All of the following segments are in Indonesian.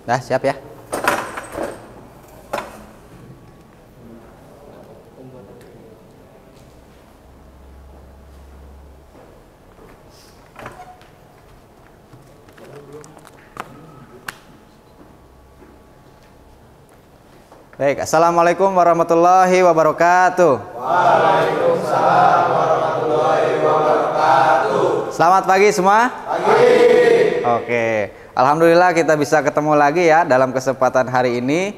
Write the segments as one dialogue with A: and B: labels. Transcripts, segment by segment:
A: Dah siap ya. Baik, assalamualaikum warahmatullahi wabarakatuh.
B: Waalaikumsalam warahmatullahi wabarakatuh.
A: Selamat pagi semua.
B: Pagi.
A: Oke, alhamdulillah kita bisa ketemu lagi ya dalam kesempatan hari ini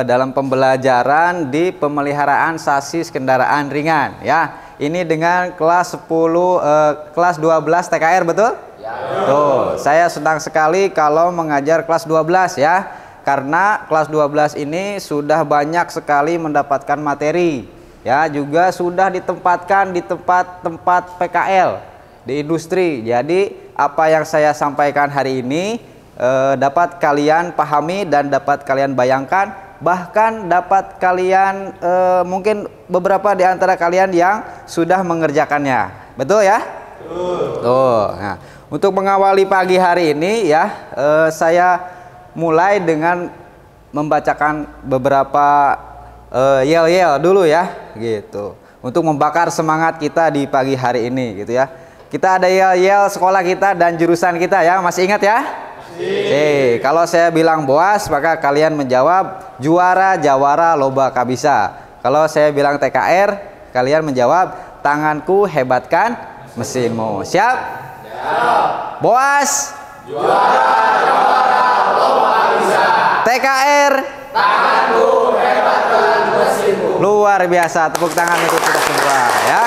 A: dalam pembelajaran di pemeliharaan sasis kendaraan ringan ya. Ini dengan kelas 10 kelas 12 TKR, betul?
B: Ya.
A: Tuh, saya senang sekali kalau mengajar kelas 12 ya. Karena kelas 12 ini sudah banyak sekali mendapatkan materi ya, juga sudah ditempatkan di tempat-tempat PKL di industri. Jadi apa yang saya sampaikan hari ini dapat kalian pahami dan dapat kalian bayangkan, bahkan dapat kalian mungkin beberapa di antara kalian yang sudah mengerjakannya. Betul ya? Betul. Tuh. Nah, untuk mengawali pagi hari ini ya, saya mulai dengan membacakan beberapa yel-yel dulu ya, gitu. Untuk membakar semangat kita di pagi hari ini, gitu ya. Kita ada yel-yel sekolah kita dan jurusan kita ya, masih ingat ya? Masih. Kalau saya bilang Boas, maka kalian menjawab juara, jawara, loba, kabisa. Kalau saya bilang TKR, kalian menjawab tanganku hebatkan mesinmu. Siap? Siap. Boas. Juara, jawara, loba, kabisa. TKR. Tanganku hebatkan mesinmu. Luar biasa, tepuk tangan untuk kita semua ya.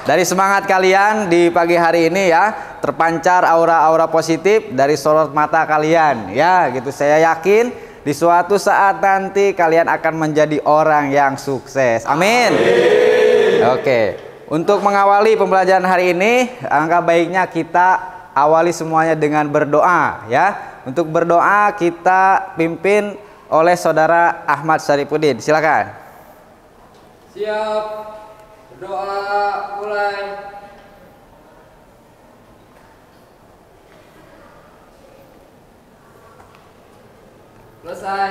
A: Dari semangat kalian di pagi hari ini ya, terpancar aura-aura positif dari sorot mata kalian ya, gitu. Saya yakin di suatu saat nanti kalian akan menjadi orang yang sukses. Amin. Oke, untuk mengawali pembelajaran hari ini, angka baiknya kita awali semuanya dengan berdoa ya. Untuk berdoa kita pimpin oleh saudara Ahmad Syarifuddin. Silakan.
C: Siap. Berdoa mulai. Selesai.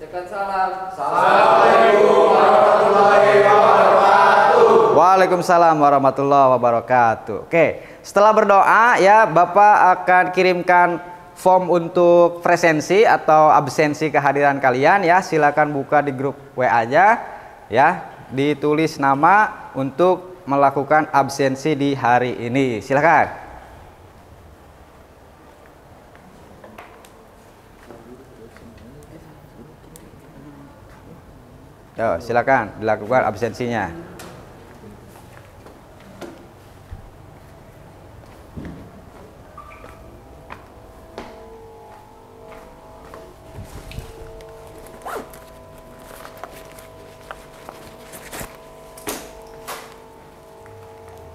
C: Tekan salam.
B: Assalamualaikum warahmatullahi wabarakatuh.
A: Waalaikumsalam warahmatullahi wabarakatuh. Oke, setelah berdoa ya, Bapak akan kirimkan form untuk presensi atau absensi kehadiran kalian ya. Silakan buka di grup WA-nya ya, ditulis nama untuk melakukan absensi di hari ini. Silakan. Yo, silakan dilakukan absensinya.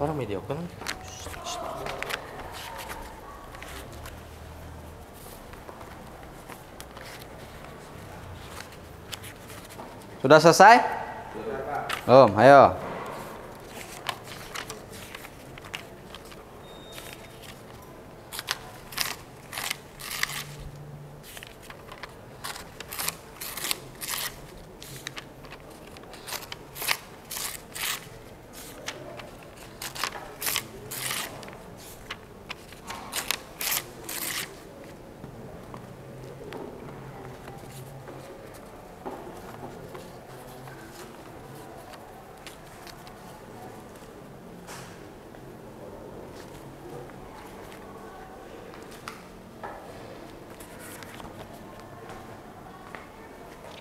C: Orang media kan?
A: Sudah selesai? Ayo.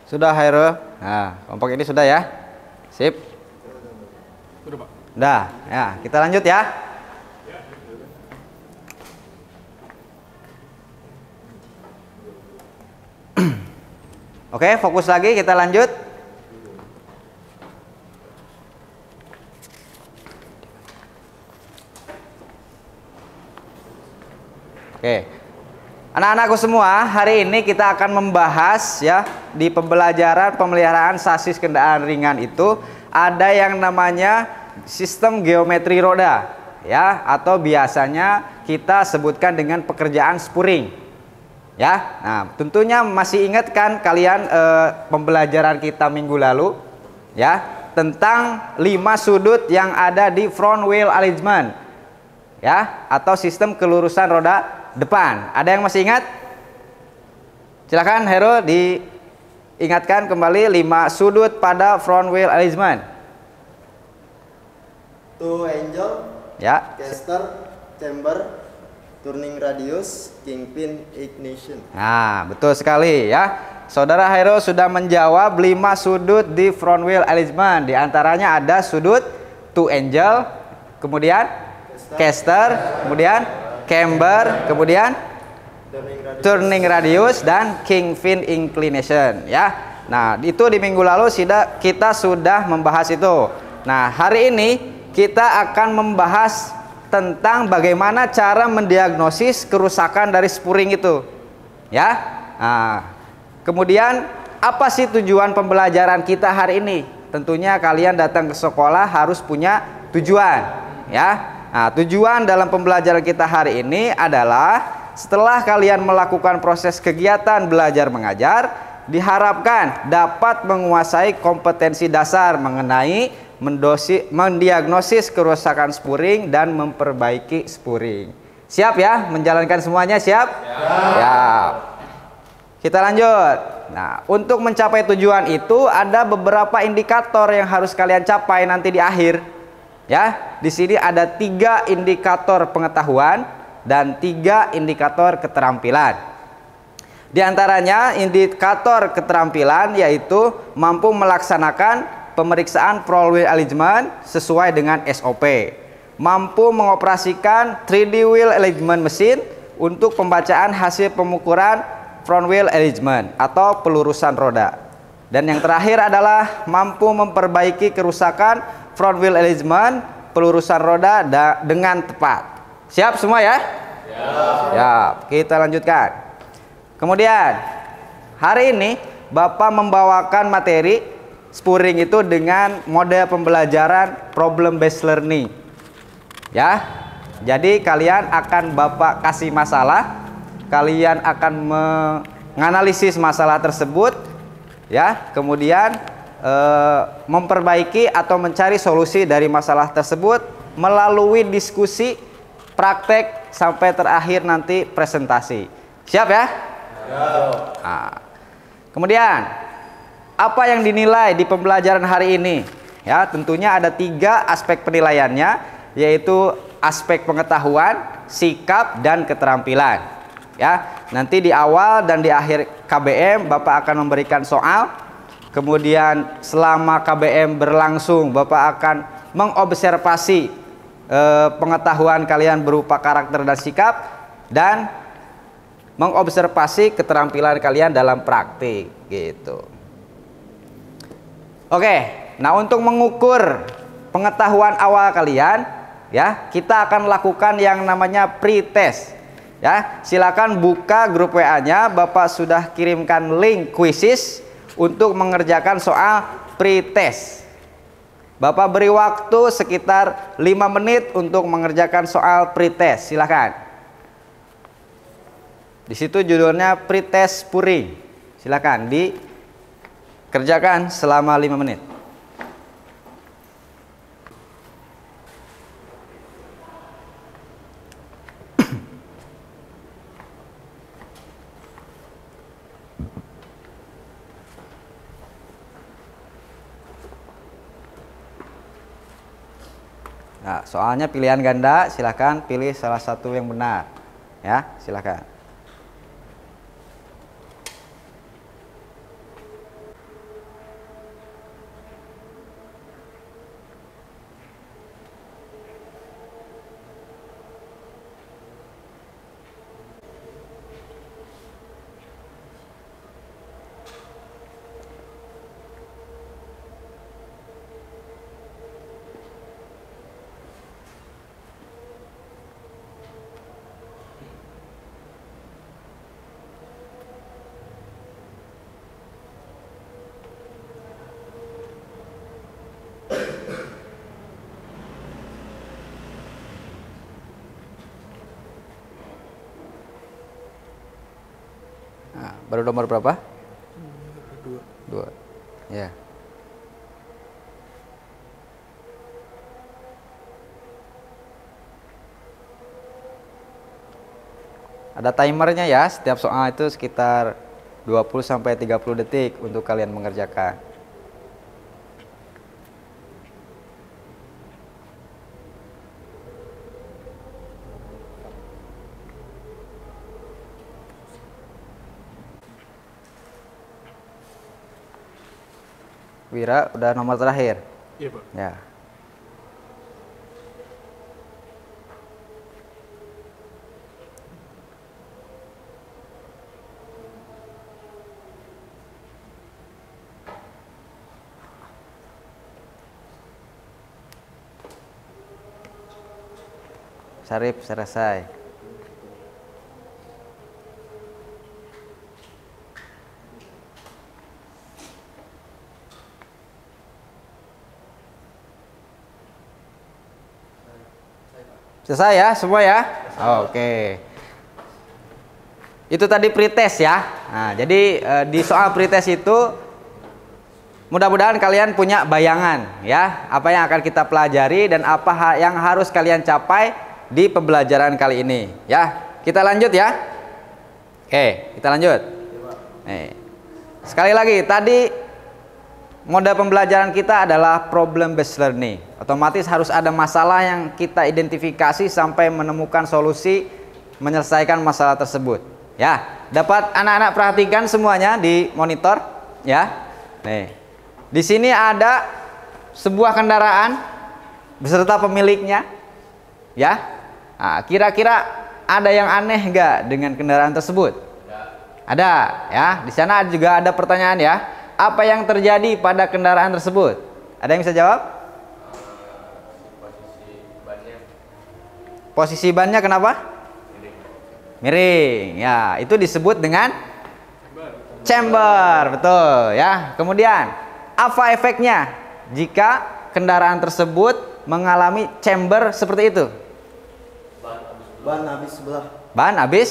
A: Sudah, Hairul? Nah, kelompok ini sudah ya? Sip?
C: Sudah, Pak.
A: Udah, ya, kita lanjut ya. Oke, fokus lagi, kita lanjut. Oke. Anak-anakku semua, hari ini kita akan membahas ya, di pembelajaran pemeliharaan sasis kendaraan ringan itu ada yang namanya sistem geometri roda ya, atau biasanya kita sebutkan dengan pekerjaan spuring Ya, nah tentunya masih ingat kan kalian pembelajaran kita minggu lalu ya tentang 5 sudut yang ada di front wheel alignment ya atau sistem kelurusan roda depan. Ada yang masih ingat? Silakan Hero diingatkan kembali 5 sudut pada front wheel alignment.
D: Two angel,
A: Ya.
D: caster, chamber, turning radius, kingpin, ignition.
A: Nah, betul sekali ya. Saudara Hero sudah menjawab 5 sudut di front wheel alignment. Di antaranya ada sudut two angel, kemudian caster, kemudian camber, kemudian turning radius dan kingpin inclination ya. Nah, itu di minggu lalu kita sudah membahas itu. Nah, hari ini kita akan membahas tentang bagaimana cara mendiagnosis kerusakan dari spuring itu ya. Nah, kemudian apa sih tujuan pembelajaran kita hari ini? Tentunya kalian datang ke sekolah harus punya tujuan ya. Nah, tujuan dalam pembelajaran kita hari ini adalah setelah kalian melakukan proses kegiatan belajar mengajar, diharapkan dapat menguasai kompetensi dasar mengenai mendiagnosis kerusakan spuring dan memperbaiki spuring. Siap ya menjalankan semuanya? Siap? Ya. Kita lanjut. Nah, untuk mencapai tujuan itu ada beberapa indikator yang harus kalian capai nanti di akhir. Ya, di sini ada 3 indikator pengetahuan dan 3 indikator keterampilan. Di antaranya indikator keterampilan yaitu mampu melaksanakan pemeriksaan front wheel alignment sesuai dengan SOP, mampu mengoperasikan 3D wheel alignment mesin untuk pembacaan hasil pemukuran front wheel alignment atau pelurusan roda, dan yang terakhir adalah mampu memperbaiki kerusakan front wheel alignment pelurusan roda dengan tepat. Siap semua ya? Ya, kita lanjutkan. Kemudian hari ini Bapak membawakan materi spuring itu dengan mode pembelajaran problem based learning ya. Jadi kalian akan Bapak kasih masalah, kalian akan menganalisis masalah tersebut ya, kemudian memperbaiki atau mencari solusi dari masalah tersebut melalui diskusi, praktek sampai terakhir nanti presentasi. Siap ya? Nah, kemudian apa yang dinilai di pembelajaran hari ini? Ya, tentunya ada 3 aspek penilaiannya, yaitu aspek pengetahuan, sikap, dan keterampilan. Ya, nanti di awal dan di akhir KBM Bapak akan memberikan soal. Kemudian selama KBM berlangsung Bapak akan mengobservasi pengetahuan kalian berupa karakter dan sikap, dan mengobservasi keterampilan kalian dalam praktik gitu. Oke, nah untuk mengukur pengetahuan awal kalian ya, kita akan lakukan yang namanya pre-test ya. Silakan buka grup WA-nya, Bapak sudah kirimkan link quizzes untuk mengerjakan soal pre-test. Bapak beri waktu sekitar 5 menit untuk mengerjakan soal pre-test. Silakan. Di situ judulnya pre-test spuring. Silakan kerjakan selama 5 menit. Nah, soalnya pilihan ganda, silakan pilih salah satu yang benar. Ya, silakan. Baru nomor berapa? 2. Ya. Ada timernya ya, setiap soal itu sekitar 20 sampai 30 detik untuk kalian mengerjakan. Wira, udah nomor terakhir?
C: Iya, Pak.
A: Ya. Sarip, selesai. Selesai ya, semua ya? Oke. Itu tadi pretest ya. Nah, jadi di soal pretest itu mudah-mudahan kalian punya bayangan ya, apa yang akan kita pelajari dan apa yang harus kalian capai di pembelajaran kali ini ya. Kita lanjut ya. Oke, kita lanjut. Nih. Sekali lagi, tadi mode pembelajaran kita adalah problem based learning. Otomatis harus ada masalah yang kita identifikasi sampai menemukan solusi menyelesaikan masalah tersebut. Ya, dapat anak-anak perhatikan semuanya di monitor ya. Nih. Di sini ada sebuah kendaraan beserta pemiliknya. Ya. Nah, kira-kira ada yang aneh enggak dengan kendaraan tersebut? Ada ya. Di sana juga ada pertanyaan ya. Apa yang terjadi pada kendaraan tersebut? Ada yang bisa jawab? Posisi bannya kenapa? Miring. Ya, itu disebut dengan chamber, betul ya. Kemudian, apa efeknya jika kendaraan tersebut mengalami chamber seperti itu?
D: Ban habis sebelah.
A: Ban habis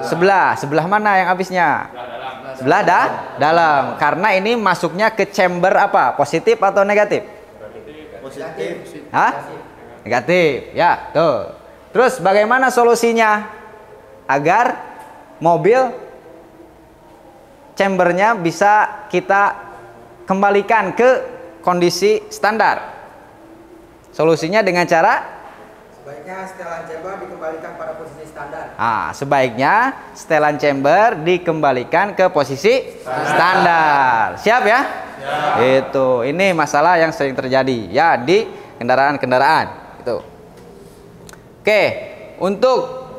A: sebelah. Sebelah mana yang habisnya? Sebelah dalam. Karena ini masuknya ke chamber apa? Positif atau negatif?
D: Positif.
A: Hah? Negatif. Ya, tuh. Terus bagaimana solusinya agar mobil chambernya bisa kita kembalikan ke kondisi standar? Solusinya dengan cara
E: Sebaiknya setelan chamber dikembalikan pada posisi standar.
A: Sebaiknya setelan chamber dikembalikan ke posisi standar. Siap ya? Siap. Itu. Ini masalah yang sering terjadi ya di kendaraan-kendaraan. Itu. Oke, untuk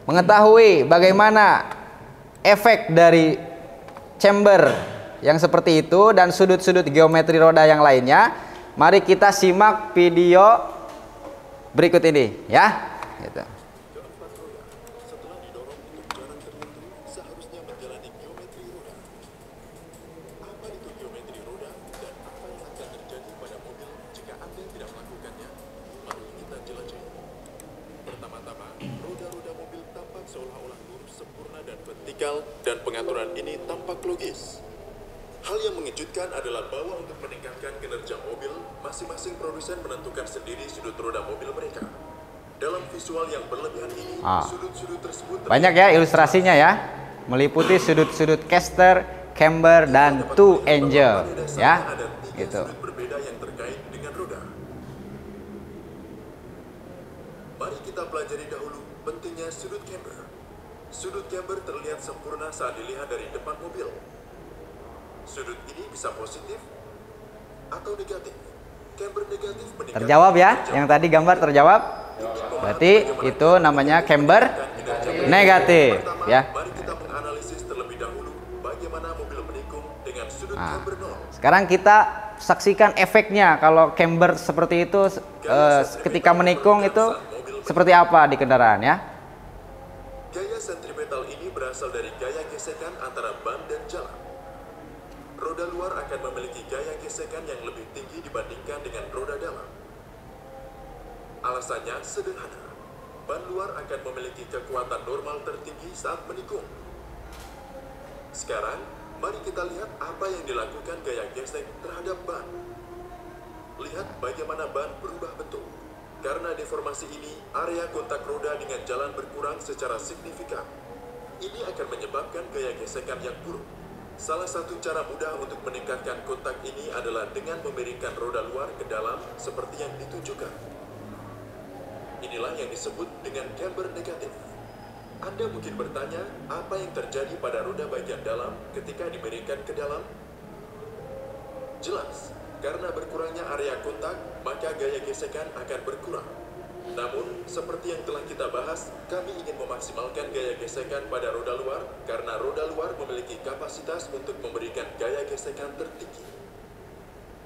A: mengetahui bagaimana efek dari chamber yang seperti itu dan sudut-sudut geometri roda yang lainnya, mari kita simak video berikut ini ya. Gitu.
F: Dan pengaturan ini tampak logis. Hal yang mengejutkan adalah bahwa untuk meningkatkan kinerja mobil, masing-masing produsen menentukan sendiri sudut roda mobil mereka. Dalam visual yang berlebihan ini, sudut-sudut tersebut
A: banyak ya ilustrasinya ya, meliputi sudut-sudut caster, camber, dan two angel ya, gitu.
F: berbeda yang terkait dengan roda. Mari kita pelajari dahulu pentingnya sudut camber. Sudut camber terlihat sempurna saat dilihat dari depan mobil. Sudut ini bisa positif atau negatif. Camber negatif meningkatkan
A: Terjawab ya, yang tadi gambar terjawab. Berarti itu namanya camber negatif ya.
F: Mari kita menganalisis terlebih dahulu bagaimana mobil menikung dengan sudut camber 0.
A: Sekarang kita saksikan efeknya kalau camber seperti itu ketika menikung itu seperti apa di kendaraan ya.
F: Gaya sentripetal ini berasal dari gaya gesekan antara ban dan jalan. Roda luar akan memiliki gaya gesekan yang lebih tinggi dibandingkan dengan roda dalam. Alasannya sederhana. ban luar akan memiliki kekuatan normal tertinggi saat menikung. Sekarang, mari kita lihat apa yang dilakukan gaya gesek terhadap ban. Lihat bagaimana ban berubah bentuk. Karena deformasi ini, area kontak roda dengan jalan berkurang secara signifikan. Ini akan menyebabkan gaya gesekan yang buruk. Salah satu cara mudah untuk meningkatkan kontak ini adalah dengan memiringkan roda luar ke dalam seperti yang ditunjukkan. Inilah yang disebut dengan camber negatif. Anda mungkin bertanya, apa yang terjadi pada roda bagian dalam ketika dimiringkan ke dalam? Jelas, karena berkurangnya area kontak, maka gaya gesekan akan berkurang. Namun, seperti yang telah kita bahas, kami ingin memaksimalkan gaya gesekan pada roda luar karena roda luar memiliki kapasitas untuk memberikan gaya gesekan tertinggi.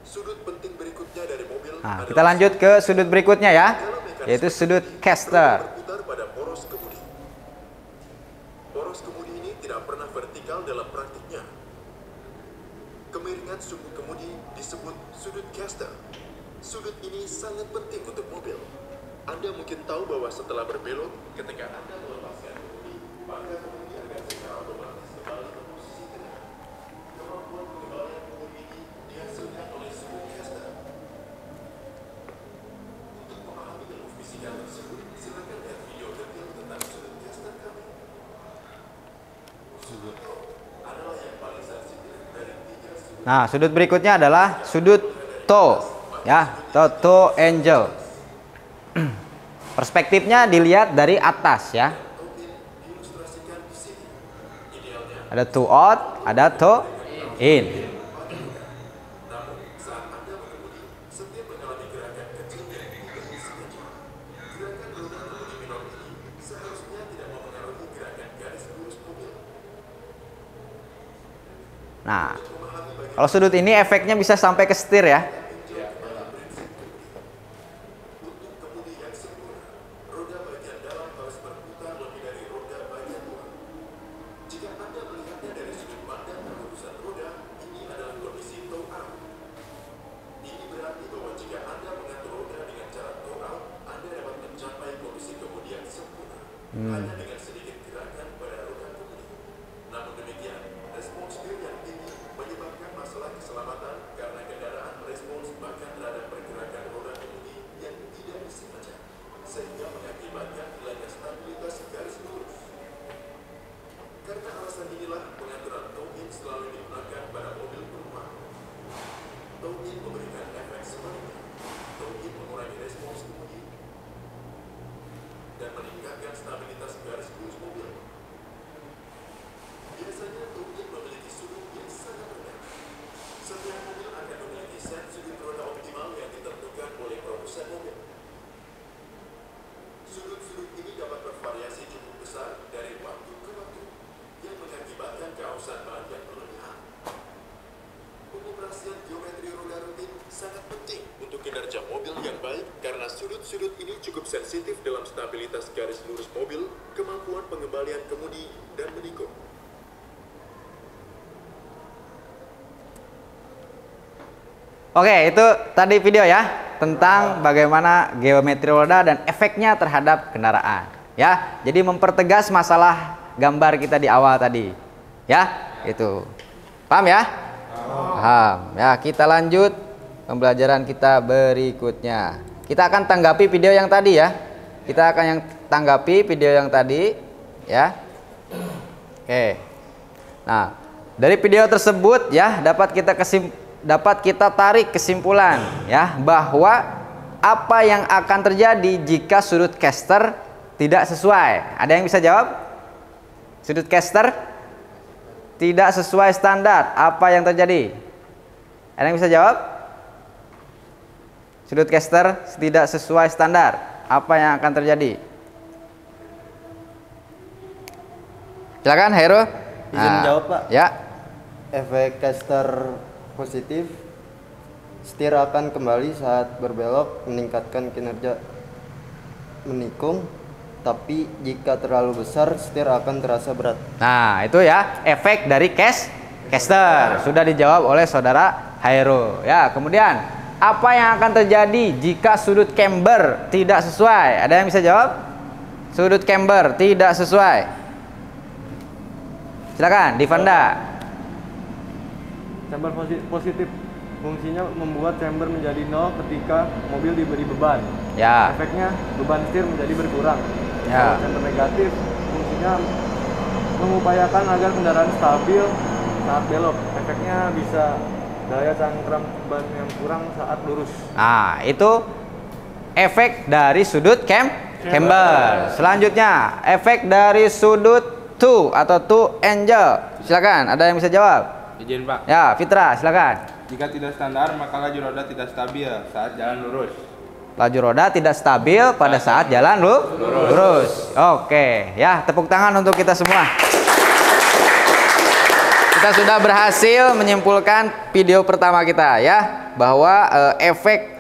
F: Sudut penting berikutnya dari mobil
A: Nah, kita lanjut ke sudut berikutnya ya, yaitu sudut caster.
F: Berputar pada poros kemudi. Poros kemudi ini tidak pernah vertikal dalam praktiknya. Kemiringan sumbu kemudi disebut sudut caster. Sudut ini sangat penting untuk mobil. Anda mungkin tahu bahwa setelah berbelok, ketika Anda melepaskan kemudi, maka kemudi akan secara otomatis kembali ke posisi tengah. Kemampuan pengembalian kemudi ini dihasilkan oleh sudut caster. Untuk memahami ilmu fisika tersebut, silakan lihat video detail tentang sudut caster kami. Sudut adalah yang paling sensitif dari 3 sudut.
A: Nah, sudut berikutnya adalah sudut toe, ya, toe angle. Perspektifnya dilihat dari atas ya. Ada toe out, ada toe in.
F: Namun, saat Anda mengemudi, setiap mengalami gerakan kecil yang tidak disengaja. Gerakan roda kemudi minor ini seharusnya tidak mempengaruhi gerakan garis lurus mobil.
A: Nah, kalau sudut ini efeknya bisa sampai ke setir ya.
F: Untuk kemudi yang sempurna, roda bagian dalam harus berputar lebih dari roda bagian luar. Jika Anda melihatnya dari sudut pandang pelurusan roda, ini adalah kondisi toe out. Ini berarti bahwa jika Anda mengatur roda dengan cara toe out, Anda dapat mencapai kondisi kemudi yang sempurna hanya dengan sedikit gerakan pada roda kemudi. Namun demikian, respons gear yang tinggi menyebabkan masalah keselamatan karena kendaraan respons bahkan terhadap pergerakan roda kemudi yang tidak disengaja, sehingga mengakibatkan hilangnya stabilitas garis lurus. Karena alasan inilah pengaturan toe-in selalu digunakan pada mobil penumpang. Toe-in memberikan efek sebaliknya. Toe-in mengurangi respons kemudi dan meningkatkan stabilitas garis lurus mobil. Biasanya toe-in memiliki sudut yang sangat rendah. Setiap mobil akan memiliki set sudut roda optimal yang ditentukan oleh produsen mobil. Sudut-sudut ini dapat bervariasi cukup besar dari waktu ke waktu, yang mengakibatkan keausan ban yang berlebihan. Pengoperasian geometri roda rutin sangat penting untuk kinerja mobil yang baik karena sudut-sudut ini cukup sensitif dalam stabilitas garis lurus mobil, kemampuan pengembalian kemudi, dan menikung.
A: Oke, itu tadi video ya tentang bagaimana geometri roda dan efeknya terhadap kendaraan. Ya, jadi mempertegas masalah gambar kita di awal tadi. Ya, itu. Paham ya? Paham. Ya, kita lanjut pembelajaran kita berikutnya. Kita akan tanggapi video yang tadi ya. Kita akan tanggapi video yang tadi ya. Oke. Nah, dari video tersebut ya dapat kita tarik kesimpulan ya bahwa apa yang akan terjadi jika sudut caster tidak sesuai. Ada yang bisa jawab? Sudut caster tidak sesuai standar, apa yang terjadi? Ada yang bisa jawab? Sudut caster tidak sesuai standar, apa yang akan terjadi? Silakan Hero.
D: Izin jawab, Pak.
A: Ya.
D: Efek caster positif, setir akan kembali saat berbelok, meningkatkan kinerja menikung, tapi jika terlalu besar setir akan terasa berat.
A: Nah, itu ya efek dari caster. Sudah dijawab oleh saudara Hairo. Ya, kemudian apa yang akan terjadi jika sudut camber tidak sesuai? Ada yang bisa jawab? Sudut camber tidak sesuai. Silakan, Divanda.
G: Chamber positif fungsinya membuat chamber menjadi nol ketika mobil diberi beban.
A: Ya.
G: Efeknya beban setir menjadi berkurang.
A: Ya.
G: Kalau chamber negatif fungsinya mengupayakan agar kendaraan stabil saat belok. Efeknya bisa daya cangkram ban yang kurang saat lurus.
A: Nah, itu efek dari sudut camber. Selanjutnya, efek dari sudut two atau two angle. Silakan, ada yang bisa jawab?
H: Izin Pak.
A: Ya, Fitra, silakan.
H: Jika tidak standar, maka laju roda tidak stabil saat jalan lurus.
A: Laju roda tidak stabil pada saat jalan lurus. Oke, ya, tepuk tangan untuk kita semua. Kita sudah berhasil menyimpulkan video pertama kita ya, bahwa efek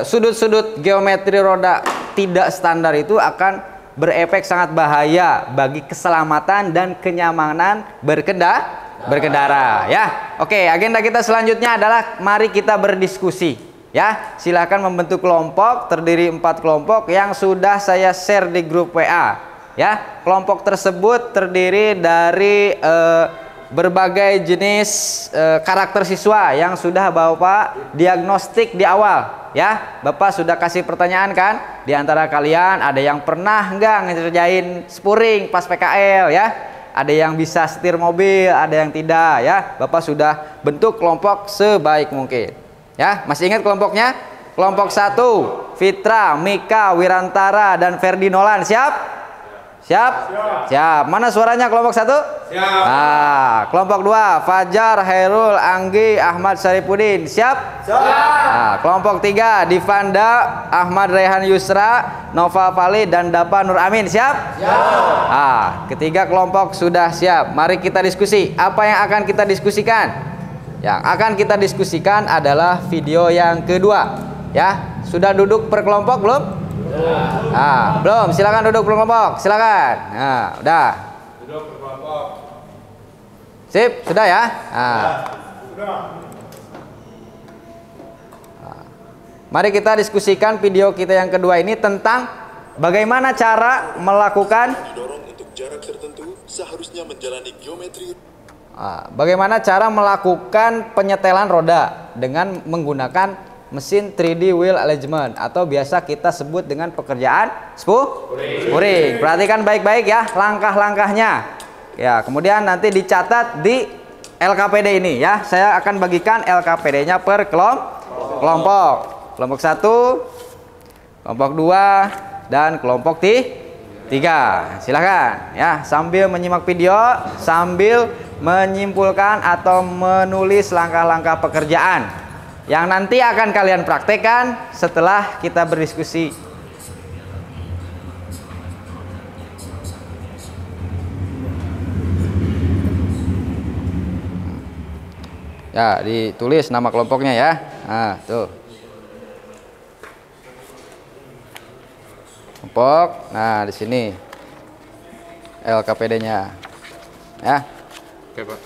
A: sudut-sudut geometri roda tidak standar itu akan berefek sangat bahaya bagi keselamatan dan kenyamanan berkendara ya. Oke, agenda kita selanjutnya adalah mari kita berdiskusi ya. Silahkan membentuk kelompok terdiri 4 kelompok yang sudah saya share di grup WA ya. Kelompok tersebut terdiri dari berbagai jenis karakter siswa yang sudah Bapak diagnostik di awal ya. Bapak sudah kasih pertanyaan kan, di antara kalian ada yang pernah nggak ngerjain spuring pas PKL ya, ada yang bisa setir mobil, ada yang tidak ya. Bapak sudah bentuk kelompok sebaik mungkin ya. Masih ingat kelompoknya? Kelompok 1 Fitra, Mika, Wirantara, dan Ferdi Nolan. Siap? Siap. Mana suaranya kelompok 1? Siap. Nah, kelompok 2 Fajar, Hairul, Anggi, Ahmad Saripudin. Siap? Siap. Nah, kelompok 3 Divanda, Ahmad Rehan Yusra, Nova Fali, dan Dapa Nur Amin. Siap? Siap. Nah, ketiga kelompok sudah siap. Mari kita diskusi. Apa yang akan kita diskusikan? Yang akan kita diskusikan adalah video yang kedua ya. Sudah duduk per kelompok belum? Nah, belum. Silakan duduk berkelompok. Silakan. Nah, udah.
H: Duduk berkelompok.
A: Sip, sudah ya? Nah. Mari kita diskusikan video kita yang kedua ini tentang bagaimana cara melakukan
F: Didorong untuk jarak tertentu seharusnya menjalani geometri.
A: Bagaimana cara melakukan penyetelan roda dengan menggunakan mesin 3D wheel alignment atau biasa kita sebut dengan pekerjaan spuring. Perhatikan baik-baik ya langkah-langkahnya. Ya, kemudian nanti dicatat di LKPD ini ya. Saya akan bagikan LKPD-nya per kelompok. Kelompok 1, kelompok 2, dan kelompok 3. Silakan ya, sambil menyimak video, sambil menyimpulkan atau menulis langkah-langkah pekerjaan yang nanti akan kalian praktekkan setelah kita berdiskusi. Ya, ditulis nama kelompoknya ya. Nah, tuh. Kelompok. Nah, di sini LKPD-nya. Ya.
H: Oke, Pak.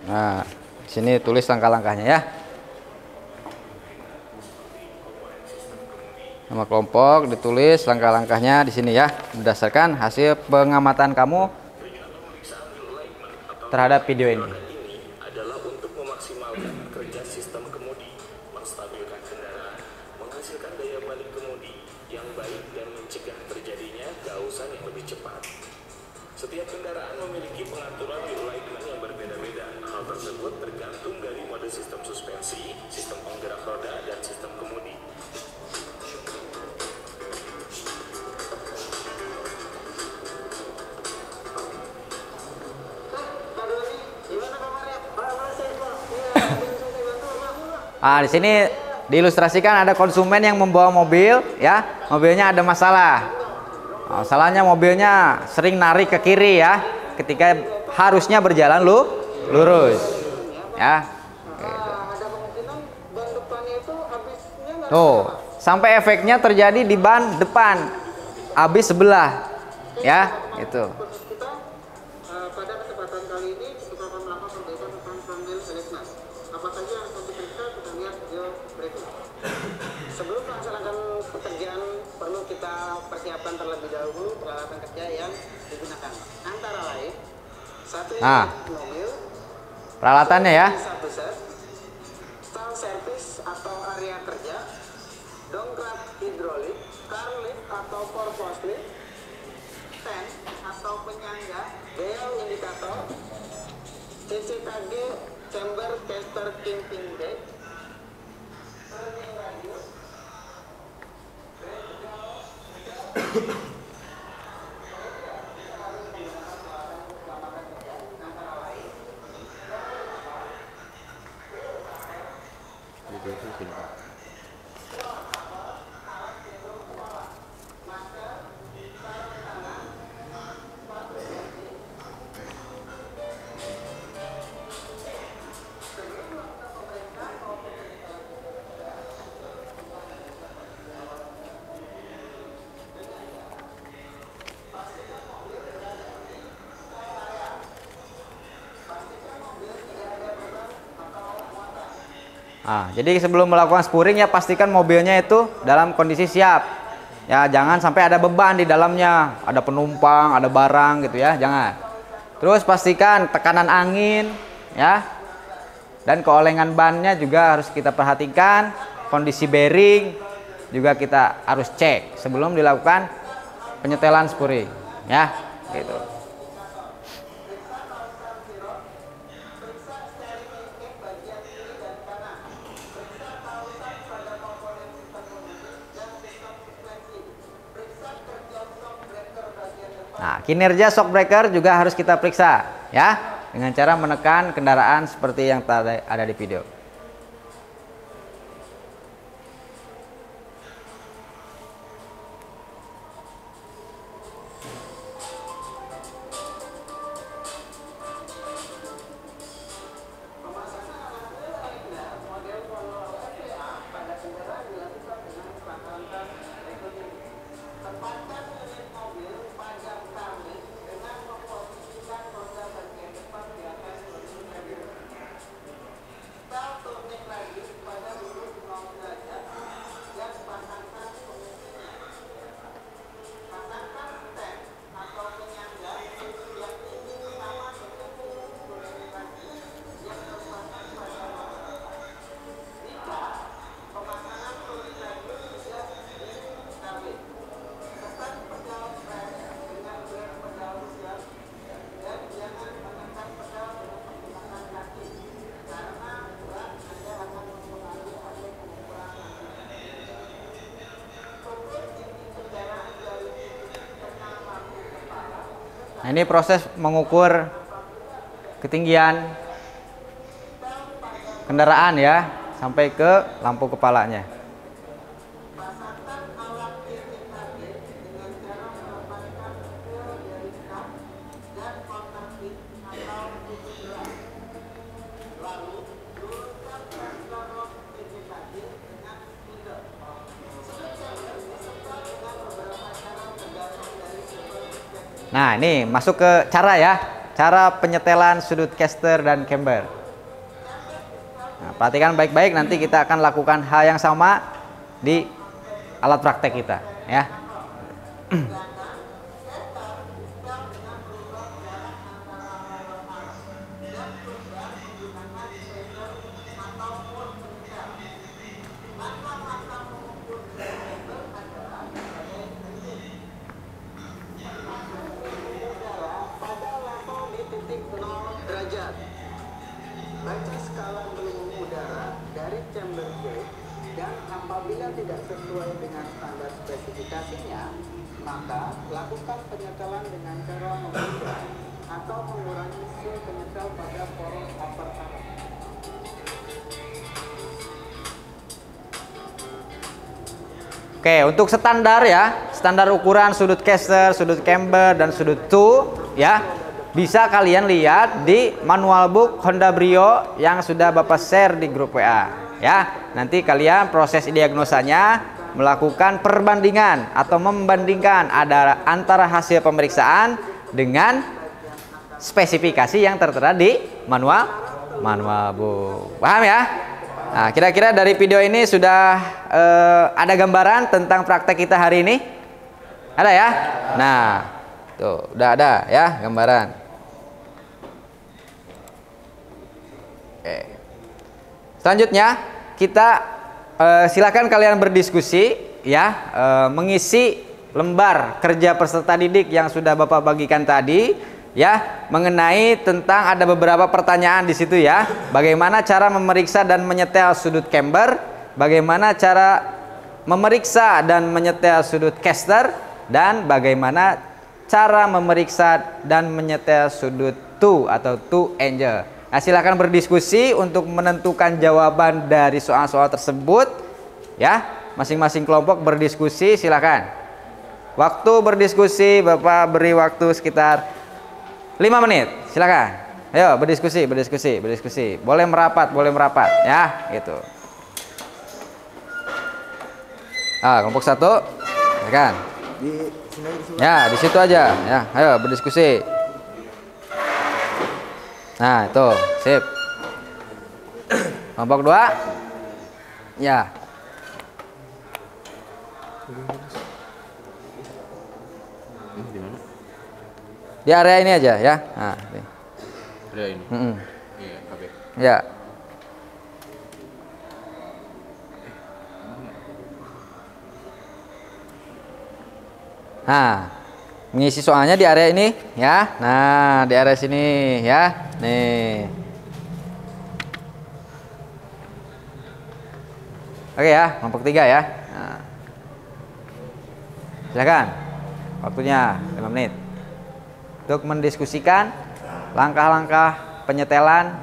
A: Nah, di sini tulis langkah-langkahnya ya. Nama kelompok ditulis langkah-langkahnya di sini ya, berdasarkan hasil pengamatan kamu terhadap video ini.
F: Adalah untuk memaksimalkan kerja sistem kemudi, menstabilkan kendaraan, menghasilkan daya balik kemudi yang baik dan mencegah terjadinya kausan yang lebih cepat. Setiap kendaraan memiliki pengaturan wheel alignment yang berbeda-beda. Hal tersebut tergantung dari mode sistem suspensi, sistem penggerak roda, dan sistem kemudi.
A: Nah, di sini diilustrasikan ada konsumen yang membawa mobil ya, mobilnya ada masalah. Masalahnya mobilnya sering narik ke kiri ya, ketika harusnya berjalan lurus ya. Tuh, sampai efeknya terjadi di ban depan habis sebelah ya, gitu.
I: Pada kesempatan kali ini kita akan melakukan perbaikan tentang front wheel alignment. Apa saja yang harus diperiksa, kita lihat video berikut. Sebelum melaksanakan pekerjaan perlu kita persiapkan terlebih dahulu peralatan kerja yang digunakan. Antara lain, satu unit mobil,
A: peralatannya ya.
I: satu set, stall servis atau area kerja, dongkrak hidrolik, car lift atau purpose lift, tent atau penyangga, dial indikator, CCTG, chamber caster camping deck, turning radius,
A: Nah, jadi sebelum melakukan spuring ya pastikan mobilnya itu dalam kondisi siap. Ya, jangan sampai ada beban di dalamnya, ada penumpang, ada barang gitu ya, jangan. Terus pastikan tekanan angin ya. Dan keolengan bannya juga harus kita perhatikan, kondisi bearing juga kita harus cek sebelum dilakukan penyetelan spuring ya, gitu. Nah, kinerja shock breaker juga harus kita periksa ya, dengan cara menekan kendaraan seperti yang tadi ada di video. Nah, ini proses mengukur ketinggian kendaraan ya, sampai ke lampu kepalanya. Nah, ini masuk ke cara ya, cara penyetelan sudut caster dan camber. Nah, perhatikan baik-baik, nanti kita akan lakukan hal yang sama di alat praktek kita ya.
I: Baca skala peluru udara dari chamber gauge dan apabila tidak sesuai dengan standar spesifikasinya, maka lakukan penyetelan dengan cara membuka atau mengurangi seal penyetel pada poros upper arm.
A: Oke, untuk standar ya, standar ukuran sudut caster, sudut camber, dan sudut two ya, bisa kalian lihat di manual book Honda Brio yang sudah Bapak share di grup WA ya. Nanti kalian proses diagnosanya melakukan perbandingan atau membandingkan antara hasil pemeriksaan dengan spesifikasi yang tertera di manual book. Paham ya? Nah, kira-kira dari video ini sudah ada gambaran tentang praktek kita hari ini? Ada ya? Nah, tuh udah ada ya gambaran. Oke. Selanjutnya kita silakan kalian berdiskusi ya, mengisi lembar kerja peserta didik yang sudah Bapak bagikan tadi ya, mengenai tentang ada beberapa pertanyaan di situ ya. Bagaimana cara memeriksa dan menyetel sudut camber, bagaimana cara memeriksa dan menyetel sudut caster, dan bagaimana cara memeriksa dan menyetel sudut two atau two angle. Nah, silakan berdiskusi untuk menentukan jawaban dari soal-soal tersebut ya. Masing-masing kelompok berdiskusi, silakan. Waktu berdiskusi Bapak beri waktu sekitar 5 menit, silakan. Ayo berdiskusi. Boleh merapat ya, gitu. Kelompok 1, silakan. Ya, di situ aja ya. Ayo berdiskusi. Nah, itu, sip. Kelompok 2. Ya. Di area ini aja ya. Nah,
H: Area ini. Iya, KB.
A: Ya. Nah, mengisi soalnya di area ini ya. Nah, di area sini ya. Nih. Oke ya, kelompok 3 ya. Nah. Silakan. Waktunya 5 menit. Untuk mendiskusikan langkah-langkah penyetelan,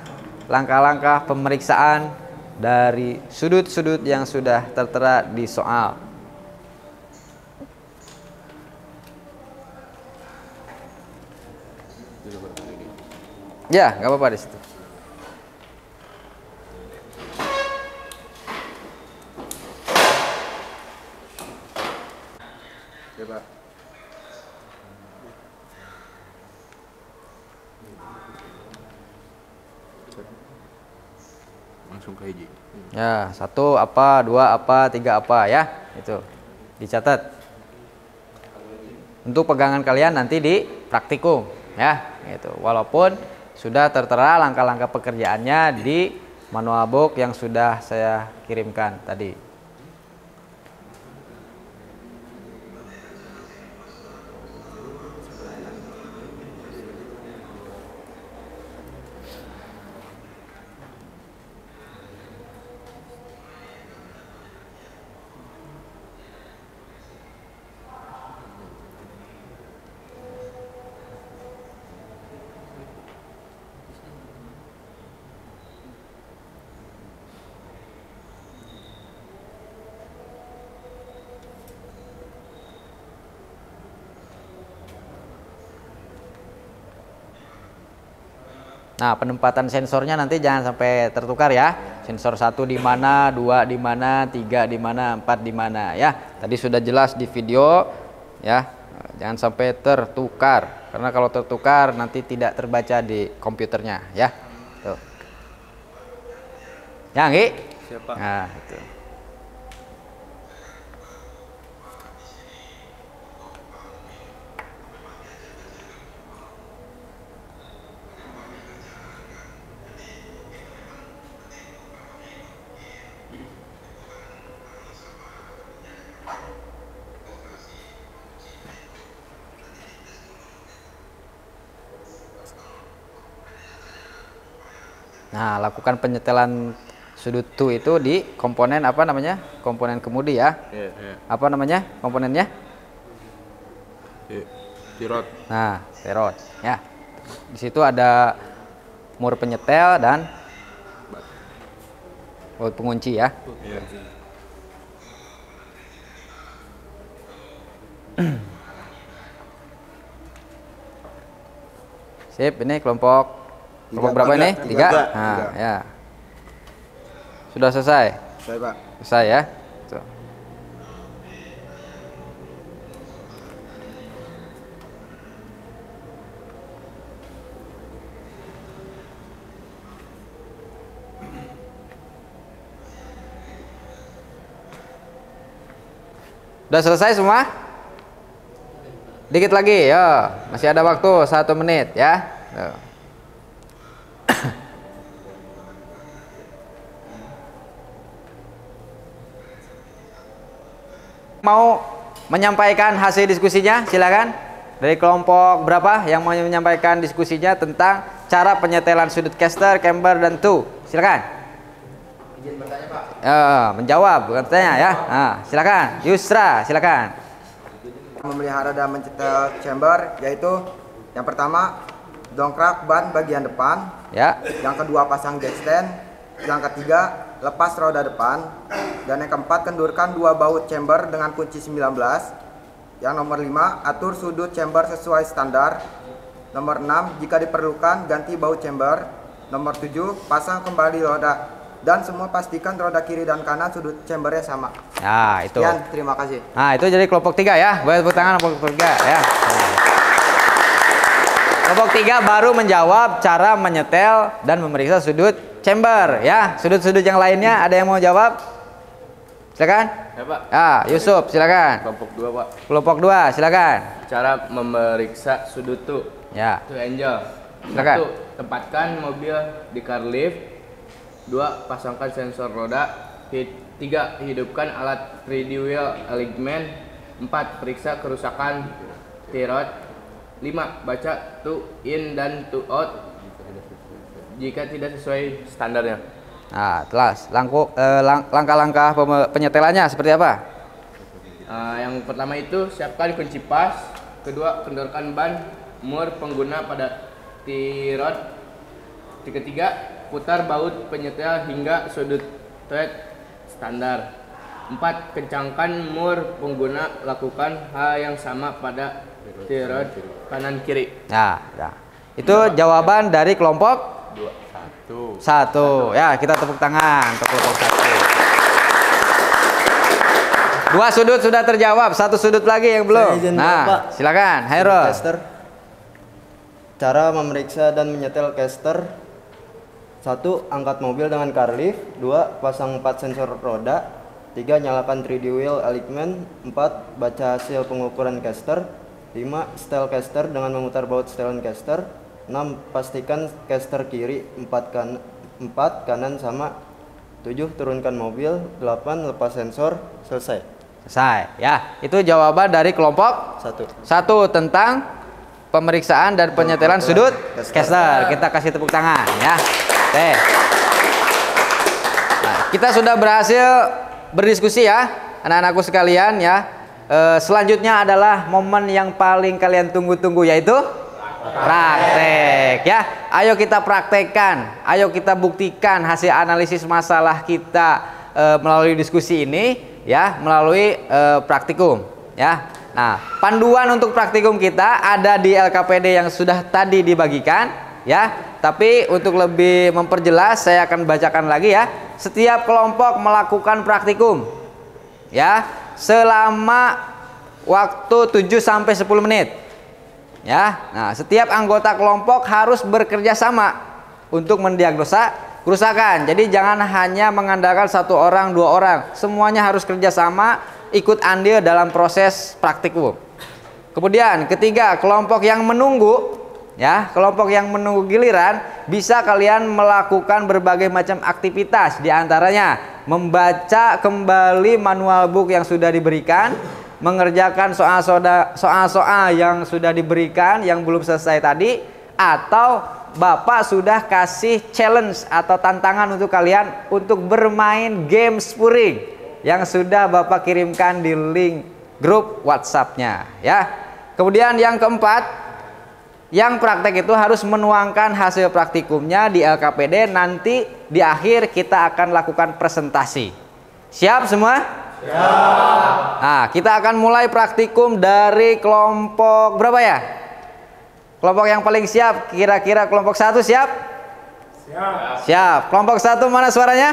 A: langkah-langkah pemeriksaan dari sudut-sudut yang sudah tertera di soal. Ya, nggak apa-apa di situ.
H: Ya, Pak. Langsung ke hiji.
A: Ya, 1 apa, 2 apa, 3 apa ya. Itu dicatat. Untuk pegangan kalian nanti di praktikum ya, gitu. Walaupun sudah tertera langkah-langkah pekerjaannya di manual book yang sudah saya kirimkan tadi. Nah, penempatan sensornya nanti jangan sampai tertukar ya. Sensor 1 di mana, 2 di mana, 3 di mana, 4 di mana ya. Tadi sudah jelas di video ya. Jangan sampai tertukar. Karena kalau tertukar nanti tidak terbaca di komputernya ya. Tuh. Ya, Nggi?
H: Siapa?
A: Nah, itu. Nah, lakukan penyetelan sudut two itu di komponen apa namanya? Komponen kemudi ya. Apa namanya komponennya?
H: Tirot.
A: Nah, tirot ya. Di situ ada mur penyetel dan pengunci ya. Sip, ini kelompok berapa ini? 3. Nah, ya. Sudah selesai?
B: Selesai, Pak.
A: Selesai ya. Tuh. Udah selesai semua? Dikit lagi, ya. Masih ada waktu 1 menit ya. Tuh. Mau menyampaikan hasil diskusinya? Silakan. Dari kelompok berapa yang mau menyampaikan diskusinya tentang cara penyetelan sudut caster, camber, dan two? Silakan.
E: Izin bertanya, Pak.
A: Menjawab, bukan tanya ya. Silakan. Yusra, silakan.
E: Memelihara dan mencetel chamber, yaitu yang pertama dongkrak ban bagian depan,
A: Ya.
E: yang kedua pasang jack stand, yang ketiga lepas roda depan, dan yang keempat kendurkan 2 baut chamber dengan kunci 19. Yang nomor 5 atur sudut chamber sesuai standar. Nomor 6 jika diperlukan ganti baut chamber. Nomor 7 pasang kembali roda, dan semua pastikan roda kiri dan kanan sudut chambernya sama.
A: Nah, itu.
E: Sekian, terima kasih.
A: Nah, itu jadi kelompok 3 ya. Boleh tepuk tangan kelompok 3 ya. Kelompok 3 baru menjawab cara menyetel dan memeriksa sudut chamber ya. Sudut-sudut yang lainnya ada yang mau jawab? Silakan.
C: Ya, Pak.
A: Yusuf, silakan.
C: Kelompok 2, Pak.
A: Kelompok 2, silakan.
C: Cara memeriksa sudut tuh.
A: Ya.
C: Tuh Angel.
A: Silakan.
C: 1. Tempatkan mobil di car lift. 2. Pasangkan sensor roda. 3. Hidupkan alat 3D wheel alignment. 4. Periksa kerusakan T-rod. 5. Baca to in dan to out jika tidak sesuai standarnya.
A: Nah, telas. Langkah-langkah penyetelannya seperti apa?
C: Yang pertama itu siapkan kunci pas. Kedua, kendorkan ban mur pengguna pada T-rod. Ketiga, putar baut penyetel hingga sudut thread standar. 4. Kencangkan mur pengguna, lakukan hal yang sama pada T-rod kanan kiri.
A: Nah. Itu jawaban dari kelompok 1. Ya, kita tepuk tangan untuk kelompok 1. 2 sudut sudah terjawab, 1 sudut lagi yang belum. Nah, silakan, Hairul.
D: Caster. Cara memeriksa dan menyetel caster. 1. Angkat mobil dengan car lift. 2. Pasang 4 sensor roda. 3. Nyalakan 3D wheel alignment. 4. Baca hasil pengukuran caster. 5. Setel caster dengan memutar baut setelan caster. 6. Pastikan caster kiri 4 kanan sama. 7. Turunkan mobil. 8. Lepas sensor. Selesai.
A: Ya, itu jawaban dari kelompok 1 tentang pemeriksaan dan penyetelan sudut caster. Kita kasih tepuk tangan ya. Oke. Nah, kita sudah berhasil berdiskusi ya, anak-anakku sekalian ya. Selanjutnya adalah momen yang paling kalian tunggu-tunggu, yaitu praktek ya. Ayo kita praktekkan, ayo kita buktikan hasil analisis masalah kita melalui diskusi ini ya, melalui praktikum ya. Nah, panduan untuk praktikum kita ada di LKPD yang sudah tadi dibagikan ya. Tapi untuk lebih memperjelas saya akan bacakan lagi ya. Setiap kelompok melakukan praktikum ya selama waktu 7 sampai 10 menit. Ya. Nah, setiap anggota kelompok harus bekerja sama untuk mendiagnosa kerusakan. Jadi jangan hanya mengandalkan 1 orang, 2 orang. Semuanya harus kerja sama, ikut andil dalam proses praktikum. Kemudian ketiga, kelompok yang menunggu ya, kelompok yang menunggu giliran bisa kalian melakukan berbagai macam aktivitas, diantaranya membaca kembali manual book yang sudah diberikan, mengerjakan soal-soal yang sudah diberikan yang belum selesai tadi, atau Bapak sudah kasih challenge atau tantangan untuk kalian untuk bermain game Spuring yang sudah Bapak kirimkan di link grup WhatsApp-nya ya. Kemudian yang keempat, yang praktek itu harus menuangkan hasil praktikumnya di LKPD. Nanti di akhir kita akan lakukan presentasi. Siap semua? Siap. Nah, kita akan mulai praktikum dari kelompok berapa ya? Kelompok yang paling siap, kira-kira kelompok 1 siap? Siap. Siap. Kelompok 1 mana suaranya?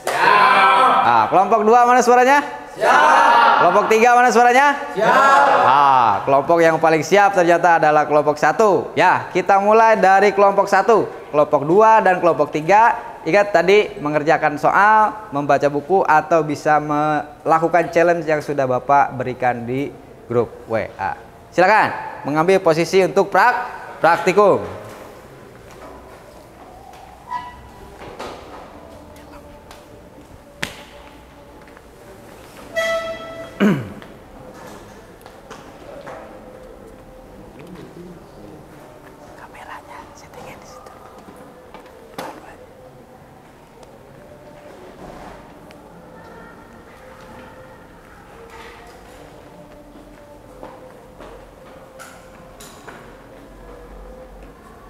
A: Siap. Nah, kelompok 2 mana suaranya? Siap. Kelompok 3 mana suaranya? Siap. Kelompok yang paling siap ternyata adalah kelompok 1. Ya, kita mulai dari kelompok 1, kelompok 2 dan kelompok 3. Ingat tadi mengerjakan soal, membaca buku atau bisa melakukan challenge yang sudah Bapak berikan di grup WA. Silakan mengambil posisi untuk praktikum. Kameranya settingnya di situ.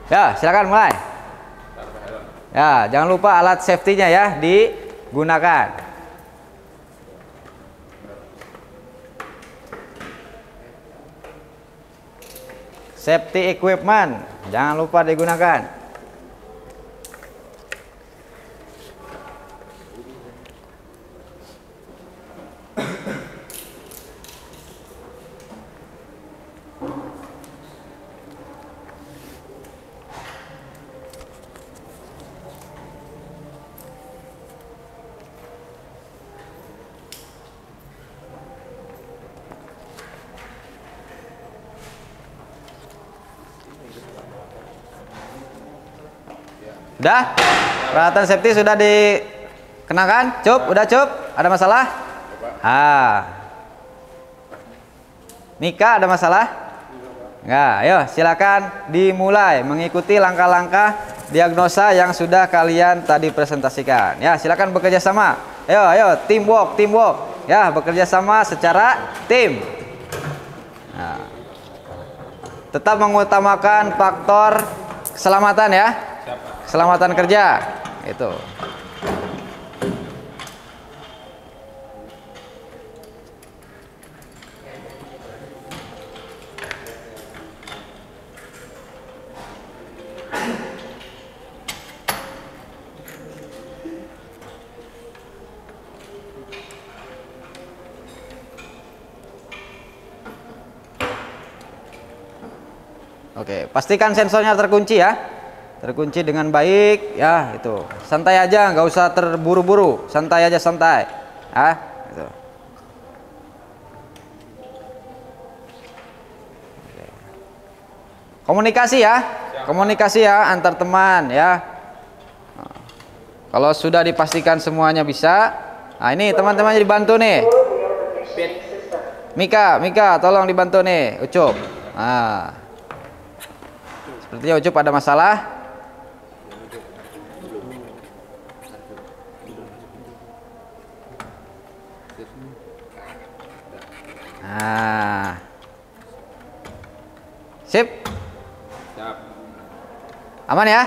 A: Ya, silakan mulai. Ya, jangan lupa alat safety-nya ya digunakan. Safety equipment jangan lupa digunakan. Udah? Peralatan safety sudah dikenakan? Cup? Udah Cup? Ada masalah? Mika ada masalah? Enggak, ayo silakan dimulai mengikuti langkah-langkah diagnosa yang sudah kalian tadi presentasikan. Ya, silakan bekerja sama. Ayo, teamwork. Ya, bekerja sama secara tim. Nah, tetap mengutamakan faktor keselamatan ya. Keselamatan kerja itu. Oke, pastikan sensornya terkunci ya. Terkunci dengan baik ya, itu. Santai aja, nggak usah terburu-buru. Santai aja, santai. Gitu. Komunikasi ya. Komunikasi ya antar teman ya. Kalau sudah dipastikan semuanya bisa. Nah, ini teman-temannya dibantu nih. Mika, tolong dibantu nih, Ucup. Nah. Sepertinya Ucup ada masalah. Nah. Sip. Aman ya?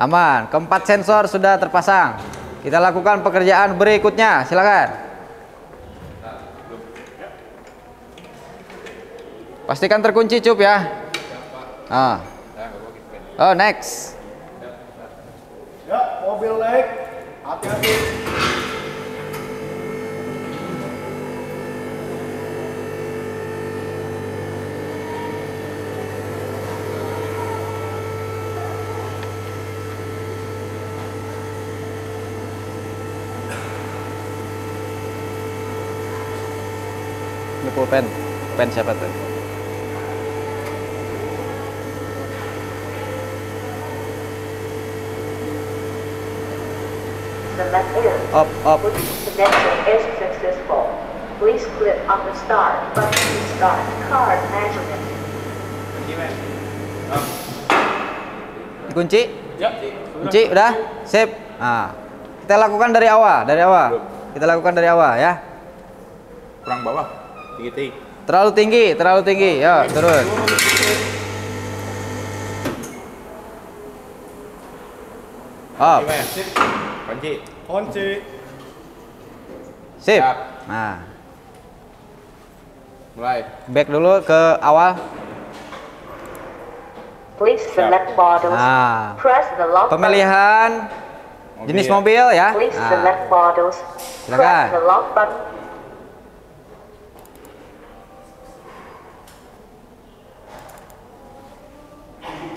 A: Aman. Keempat sensor sudah terpasang. Kita lakukan pekerjaan berikutnya. Silakan. Pastikan terkunci Cup ya. Oh, next.
B: Ya, mobil naik. Hati-hati.
A: Ini pulpen. Pen siapa tuh? Up.
J: Connection is successful. Please click on the start button to start card measurement.
A: Dikunci? Ya. Kunci udah? Sip. Nah, kita lakukan dari awal, Kita lakukan dari awal ya.
H: Kurang bawah, tinggi.
A: Terlalu tinggi. Ya, turun. Up.
B: Kunci.
A: Sip.
H: Siap.
A: Nah,
C: Mulai.
A: back dulu ke awal.
J: Please select models.
A: Nah,
J: Press the lock button.
A: pemilihan jenis mobil ya.
J: Please
A: Nah,
J: select models.
A: silakan.
J: Press the lock button.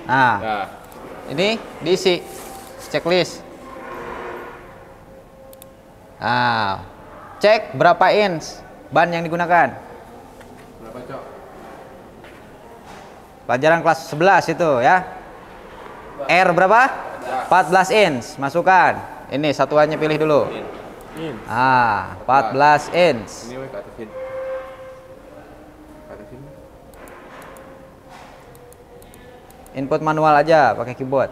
A: Nah,
C: Ya.
A: ini diisi checklist. Nah, cek berapa inch ban yang digunakan.
C: Berapa, Cok?
A: Pelajaran kelas 11 itu ya. R berapa? 14 inch. Masukkan. Ini satuannya pilih dulu. Ah, 14 inch.
C: Ini ke atasin. Atasin.
A: Input manual aja pakai keyboard.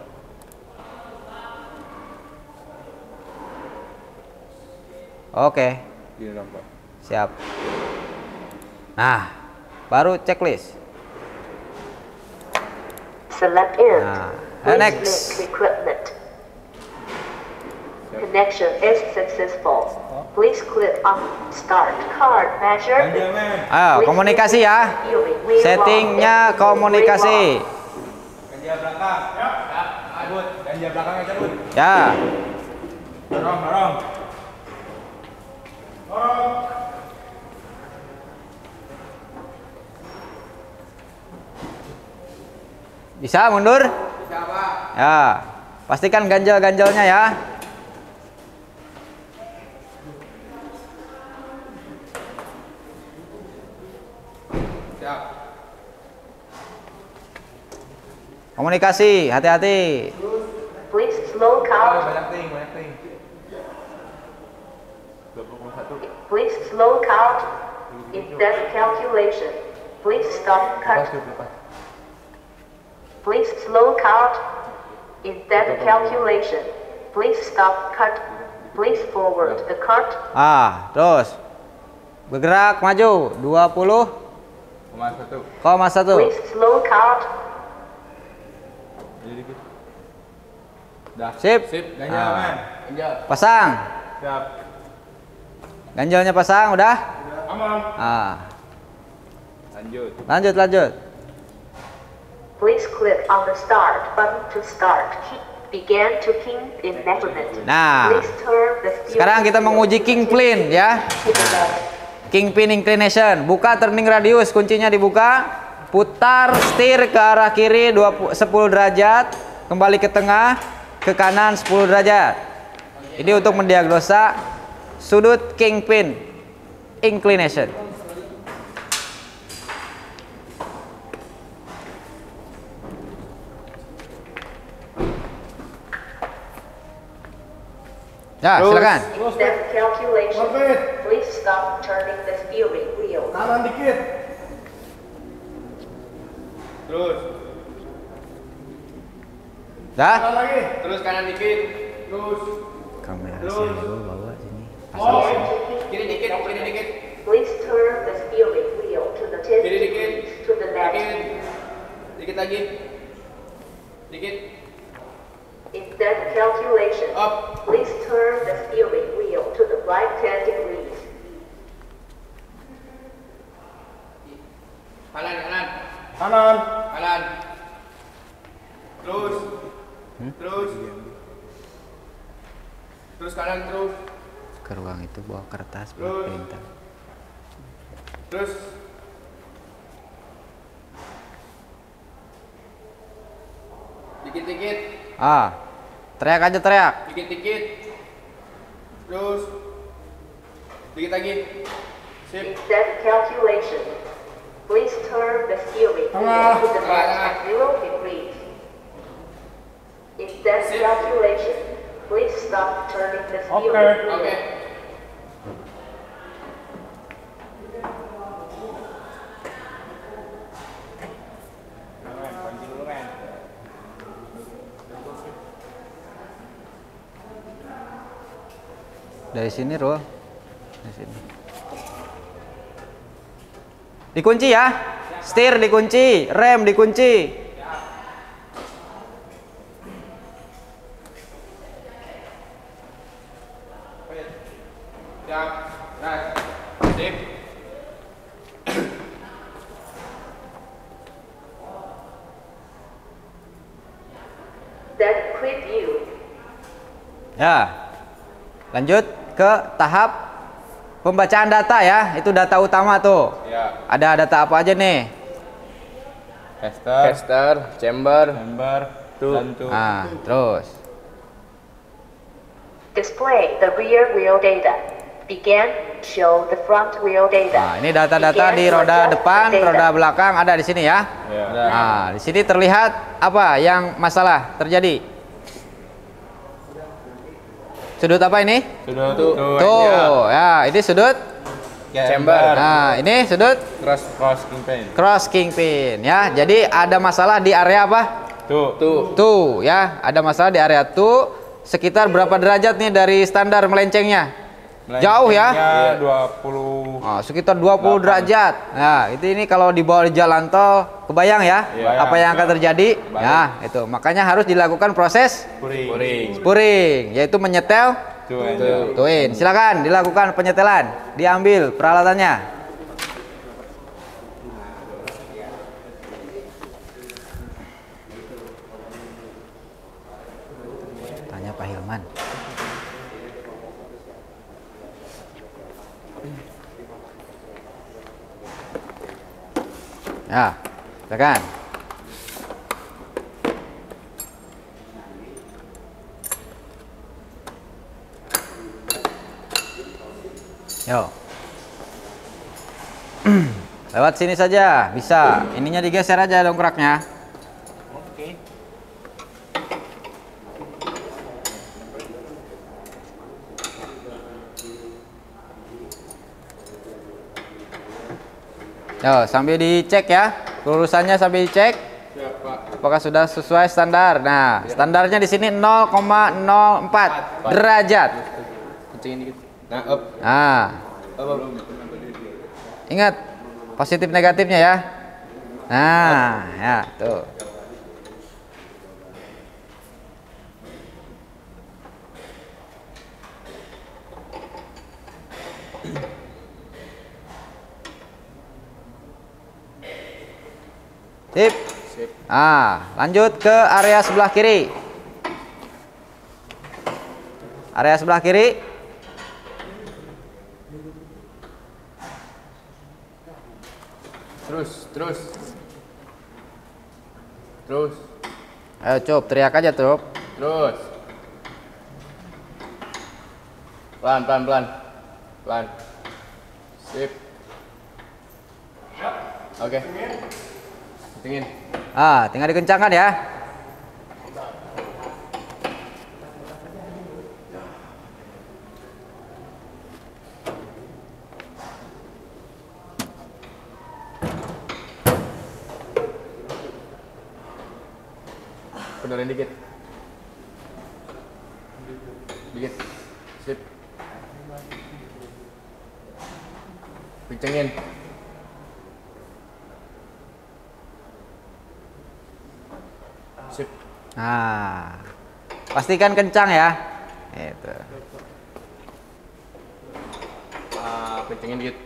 A: Oke,
C: Gini dong, Pak.
A: siap. Nah, baru checklist.
J: Select end.
A: Nah,
J: Please
A: next.
J: link equipment. Connection is successful. Please click on Start Card Measure.
A: Ayo, komunikasi ya. Settingnya komunikasi.
H: Ganjil belakang. Ya. Cabut. Ganjil belakangnya cabut.
A: Ya.
H: Dorong, dorong.
A: Bisa mundur? Bisa, Pak. Ya. Pastikan ganjal-ganjalnya ya.
C: Siap.
A: Komunikasi, hati-hati.
J: Please slow count.
H: Banyak ting. 21.
J: Please slow count. Instead calculation. Please stop cut. Please slow count. Instead calculation. Please stop cut. Please forward the cut.
A: Ah, terus. Bergerak maju 20,1.
J: Please slow count.
H: Dah.
A: Sip.
H: Ganjil,
A: Ah.
H: man.
C: Ganjal.
A: Pasang.
H: Siap.
A: Ganjalnya pasang, udah?
H: Aman.
A: Ah.
H: Lanjut.
A: Lanjut.
J: Please click on the start button to start. Begin to kingpin measurement.
A: Nah,
J: Please turn the steering
A: sekarang kita
J: wheel
A: menguji kingpin ya.
J: to the left.
A: Kingpin inclination. Buka turning radius, kuncinya dibuka. Putar setir ke arah kiri 10 derajat, kembali ke tengah, ke kanan 10 derajat. Ini untuk mendiagnosa sudut kingpin inclination. Ya, silakan.
J: Instead calculation. Please stop turning the steering wheel.
B: Kanan dikit.
H: Terus.
A: Dah?
B: Kanan lagi.
C: Terus kanan dikit. Terus.
A: Kamera saya dulu bawa sini.
C: Kiri dikit, kiri dikit.
J: Please turn the steering wheel to the 10
C: Kiri dikit.
J: degrees to the left.
C: Dikit. Dikit lagi. Dikit.
J: Instead calculation.
C: Up.
J: Please turn the steering wheel to the right 10 degrees.
C: Kanan.
B: Kanan.
C: Terus. Terus. Terus kanan terus.
A: Ke ruang itu bawa kertas
C: Terus.
A: buat perintah.
C: Terus. Dikit-dikit.
A: Ah, teriak aja teriak.
C: Dikit-dikit. Terus. Dikit lagi. Sip.
J: Instead calculation. Please turn the steering wheel to the left at 0 degrees. Instead calculation. Please stop turning the steering wheel.
C: Oke.
A: Dari sini, Rul. Dari sini. Dikunci ya. Setir dikunci, rem dikunci.
C: Siap. Nah. Sip.
J: Then preview.
A: Ya. Lanjut ke tahap pembacaan data ya. Itu data utama tuh.
C: Ya.
A: Ada data apa aja nih?
C: caster, chamber,
H: dan tuh.
A: Nah, terus.
J: Display the rear wheel data. Begin, show the front wheel data.
A: Nah, ini data-data di roda depan, roda belakang ada di sini ya. Nah, di sini terlihat apa yang masalah terjadi? Sudut apa ini? Tuh, ya, ini sudut
C: chamber.
A: Nah, ini sudut cross kingpin ya. Jadi ada masalah di area apa? Tuh ya, ada masalah di area tuh. Sekitar berapa derajat nih dari standar melencengnya? Jauh ya?
H: 20.
A: Oh, sekitar 20 derajat. Nah, ini kalau dibawa di jalan tol, kebayang ya? Apa yang akan terjadi? Ya, itu. Makanya harus dilakukan proses spuring, yaitu menyetel tuin. Silakan dilakukan penyetelan. Diambil peralatannya. Tanya Pak Hilman. Ya, silakan. Yo. Lewat sini saja, bisa. Ininya digeser aja dongkraknya.
C: Oke.
A: Yo, sambil dicek ya. Lurusannya sambil dicek. Apakah sudah sesuai standar? Nah, standarnya di sini 0,04 derajat.
C: Kencengin dikit. Nah, up.
A: Nah, ingat positif negatifnya ya. Nah, ya tuh. Sip. Ah, lanjut ke area sebelah kiri. Area sebelah kiri.
C: Terus.
A: Ayo Cup, teriak aja Cup.
C: Terus. Pelan. Sip. Oke. Kencengin.
A: Ah, tinggal dikencangkan ya.
C: Benerin dikit. Sip. Kencengin. Sip.
A: Nah, pastikan kencang ya. Itu.
C: Kencengin dikit.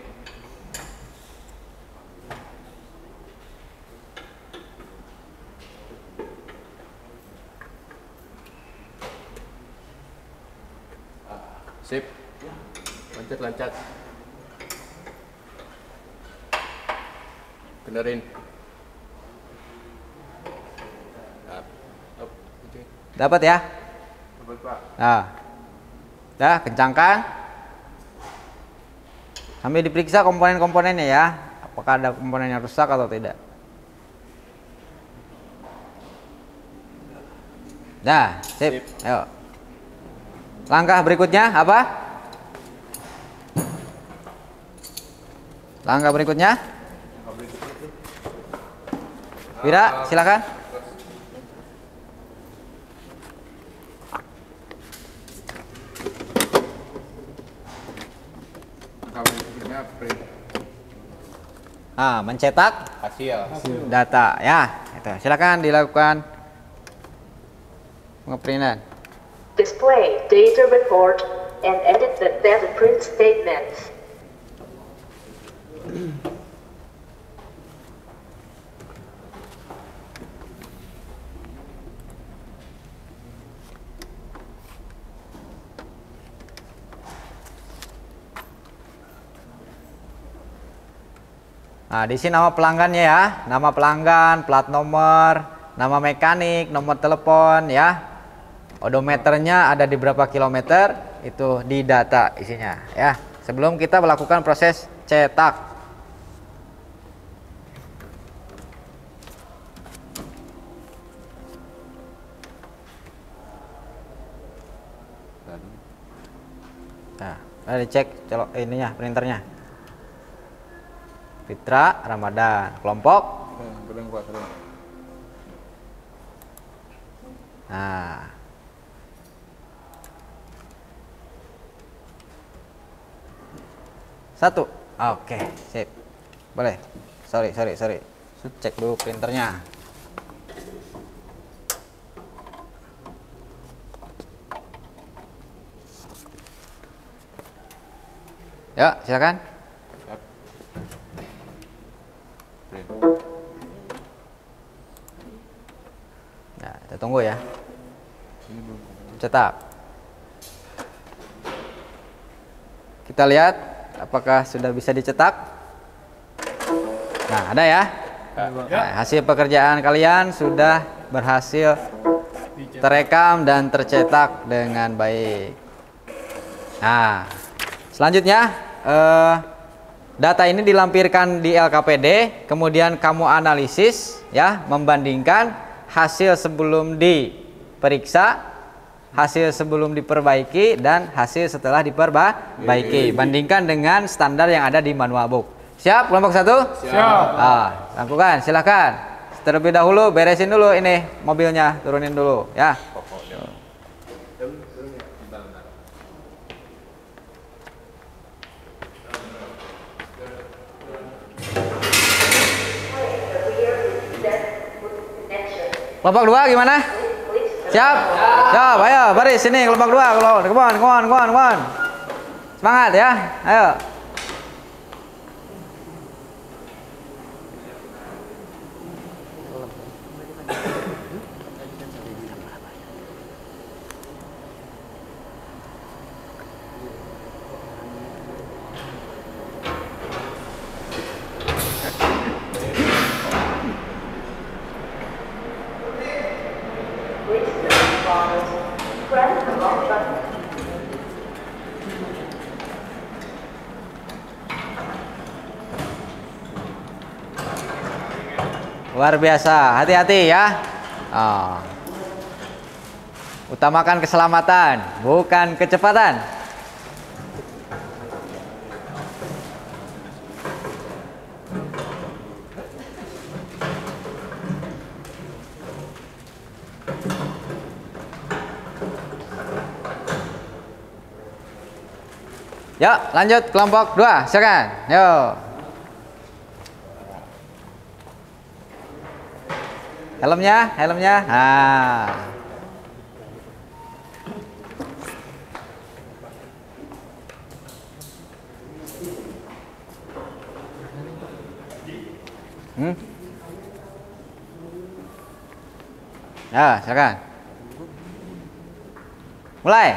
C: Sip. Lancat. Benerin.
A: Dapat ya?
H: Dapat, Pak.
A: Nah. Dah, kencangkan. Sambil diperiksa komponen-komponennya ya. Apakah ada komponen yang rusak atau tidak. Nah, sip. Ayo. Langkah berikutnya apa? Langkah berikutnya? Wira, silakan. Ah, mencetak
C: Hasil.
A: data ya. Itu. Silakan dilakukan pengeprintan.
J: Display data report and edit the data print statements.
A: Nah, di sini nama pelanggannya ya, nama pelanggan, plat nomor, nama mekanik, nomor telepon ya. Odometernya ada di berapa kilometer, itu di data isinya ya. Sebelum kita melakukan proses cetak. Nah, ada dicek colok ininya, printernya. Fitra Ramadan, kelompok. Nah, satu, oke, sip, boleh. Sorry. Cek dulu printernya. Ya, silakan. Nah, kita tunggu ya. Cetak. Kita lihat apakah sudah bisa dicetak. Nah, ada ya. Nah, hasil pekerjaan kalian sudah berhasil terekam dan tercetak dengan baik. Nah, selanjutnya data ini dilampirkan di LKPD, kemudian kamu analisis ya, membandingkan hasil sebelum diperiksa, hasil sebelum diperbaiki, dan hasil setelah diperbaiki. Bandingkan dengan standar yang ada di manual book. Siap kelompok 1?
B: Siap.
A: Lakukan, silakan. Terlebih dahulu beresin dulu ini mobilnya, turunin dulu ya. Kelompok 2 gimana? Siap? Siap, ayo baris sini kelompok 2. Come on. Semangat ya, ayo. Luar biasa, hati-hati ya. Utamakan keselamatan, bukan kecepatan. Yuk, lanjut kelompok 2, silakan. Yuk. Helmnya. Nah. Ya, silakan. Mulai.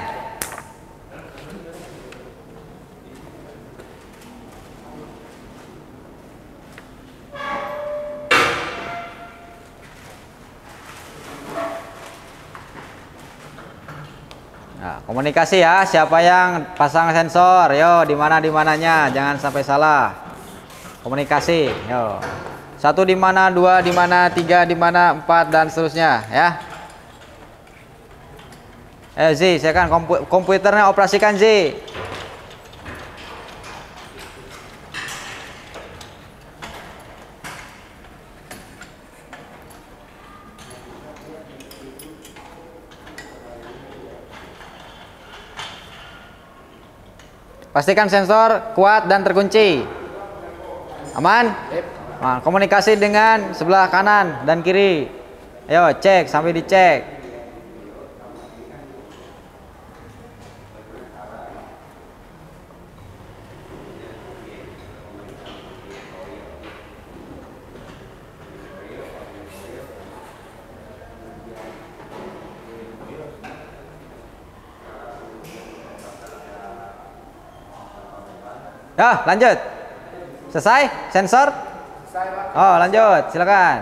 A: Nah, komunikasi ya, siapa yang pasang sensor, yo di mananya, jangan sampai salah. Komunikasi, yo. 1 di mana, 2 di mana, 3 di mana, 4 dan seterusnya ya. Z, silakan komputernya operasikan Z. Pastikan sensor kuat dan terkunci. Aman? Nah, komunikasi dengan sebelah kanan dan kiri. Ayo cek sampai dicek. Ya, lanjut. Selesai sensor? Oh, lanjut, silakan.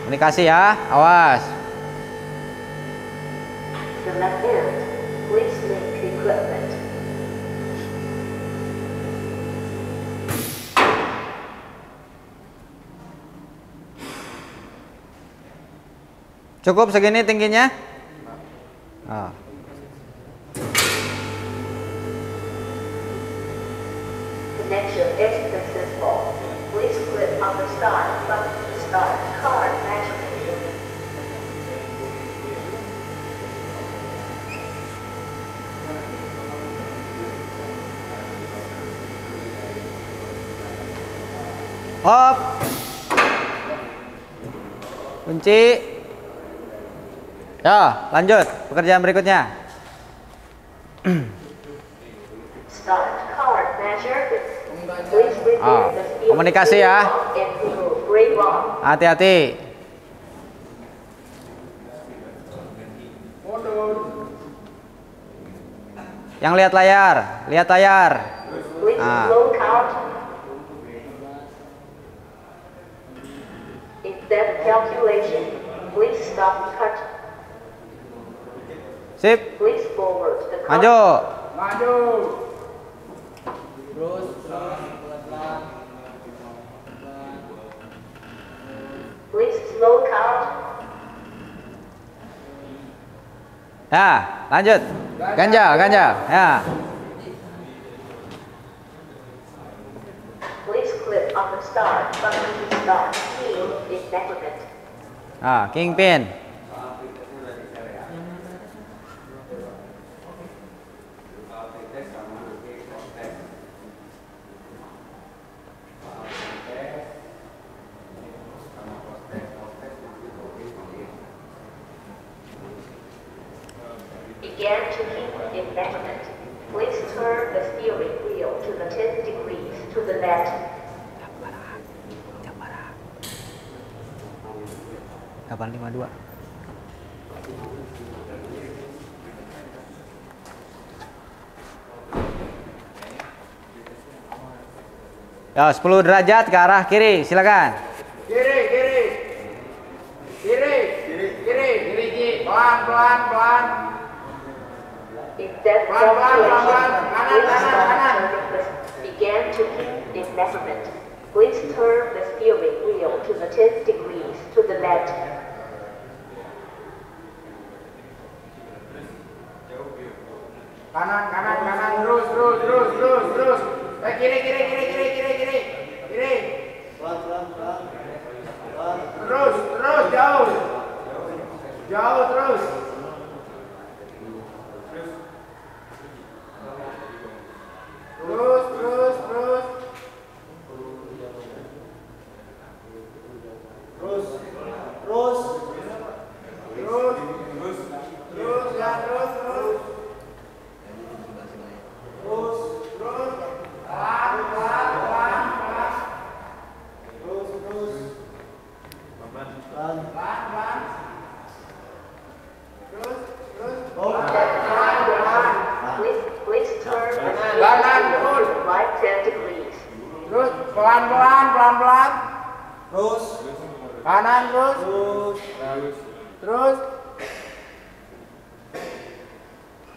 A: Komunikasi ya, awas.
J: The left end. Please link equipment.
A: Cukup segini tingginya? Oh.
J: Connection is successful. Please click on the start button to start card matchmaking.
A: Hop. Kunci. Ya, lanjut pekerjaan berikutnya.
J: Start card measure. Please repeat
A: Oh,
J: the field
A: komunikasi ya.
J: and remove gray bar.
A: Hati-hati. Yang lihat layar, lihat layar.
J: Please
A: Ah.
J: slow count. Instead calculation. Please stop cut.
A: Sip,
J: Please forward the card.
A: maju.
C: Maju.
J: Please slow count.
A: Ya, lanjut. Ganjal, ganjal. Ya.
J: Please click on the start button to start field in measurement.
A: Ah, kingpin.
J: Begin to keep in measurement. Please turn the steering wheel to the 10 degrees to the left.
A: 852. Ya, 10 derajat ke arah kiri, silakan.
C: Kiri, kiri. Kiri, kiri, kiri, kiri. Pelan, pelan, pelan.
J: Instead
C: Pelan, pelan, pelan, pelan. Kanan,
J: please
C: kanan,
J: stop
C: kanan.
J: turning the begin to keep in measurement. Please turn the steering wheel to the 10 degrees to the left.
C: Kanan, kanan, kanan. Terus, terus, terus, terus, terus. Kiri, kiri, kiri, kiri, kiri, kiri. Kiri. Terus, terus, jauh. Jauh terus. Terus, terus, terus.
D: Terus, terus,
C: Terus. Terus, ya, terus, terus.
D: terus,
C: Terus. Pelan, pelan, pelan, pelan.
D: terus, terus. Pelan.
C: Pelan, pelan. Terus, terus.
D: Oh.
J: Please turn the
C: Kanan,
J: steering wheel
C: terus.
J: to the right 10 degrees.
C: Terus, pelan, pelan, pelan, pelan.
D: Terus,
C: Kanan, terus.
D: terus,
C: Terus.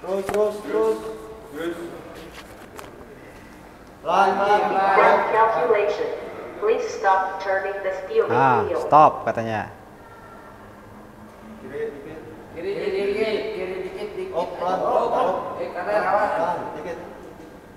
D: terus, terus, terus. Pelan, pelan, pelan.
J: Instead calculation. Please stop turning the steering
A: Ah,
J: wheel.
A: stop katanya.
D: Kiri dikit.
C: Kiri dikit, kiri dikit, dikit.
D: Oh, pelan, oh,
C: Kanan, awas.
D: pelan, dikit.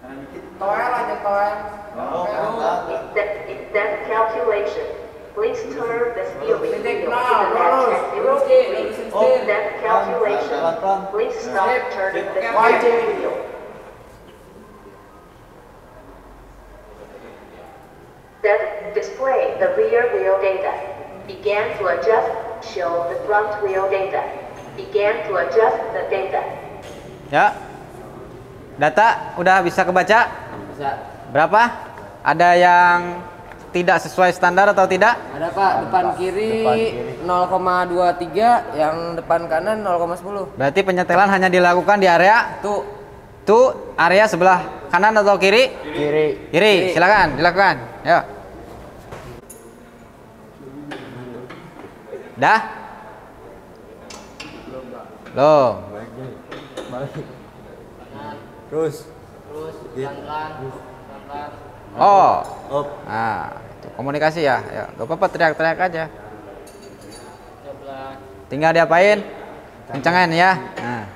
D: Kanan dikit.
C: Toel aja, toel.
D: Oh, pelan, pelan.
J: Instead calculation. Please turn the steering wheel to the left at 0 degrees.
D: Oh.
J: Instead calculation.
D: Pelan,
J: Please stop turning the
C: Wajib.
J: steering wheel. Then display the rear wheel data. Begin to adjust. Show the front wheel data. Begin to adjust the data.
A: Ya. Data udah bisa kebaca?
C: Bisa.
A: Berapa? Ada yang tidak sesuai standar atau tidak?
C: Ada Pak, depan kiri 0,23, yang depan kanan 0,10.
A: Berarti penyetelan hanya dilakukan di area tuh area sebelah kanan atau kiri? Kiri. Silakan dilakukan. Ya. Dah? Belum.
D: Terus
C: Pelan-pelan.
A: Oh. Nah, itu komunikasi ya. Ya, gak apa-apa teriak-teriak aja. Tinggal diapain? Kencengin ya. Nah.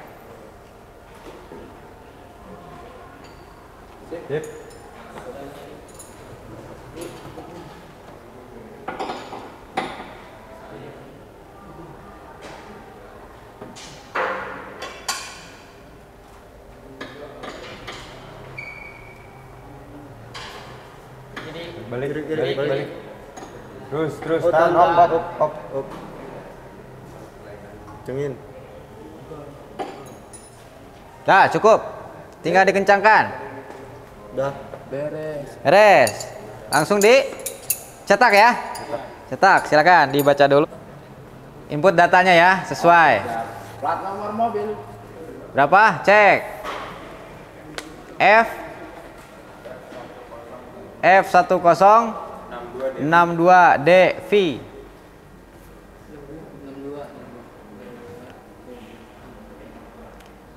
D: balik. Terus tahan op. Cengin.
A: Dah, cukup. Tinggal dikencangkan.
D: Udah.
A: Beres. Langsung dicetak ya. Cetak, silakan dibaca dulu. Input datanya ya, sesuai.
C: Plat nomor mobil.
A: Berapa? Cek. F1062DV.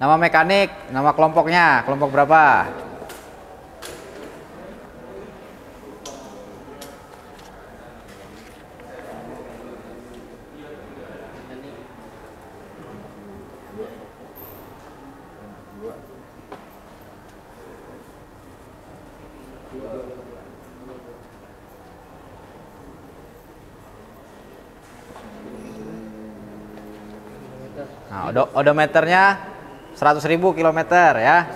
A: Nama mekanik, nama kelompoknya, kelompok berapa? Nah, odometernya 100.000 kilometer ya.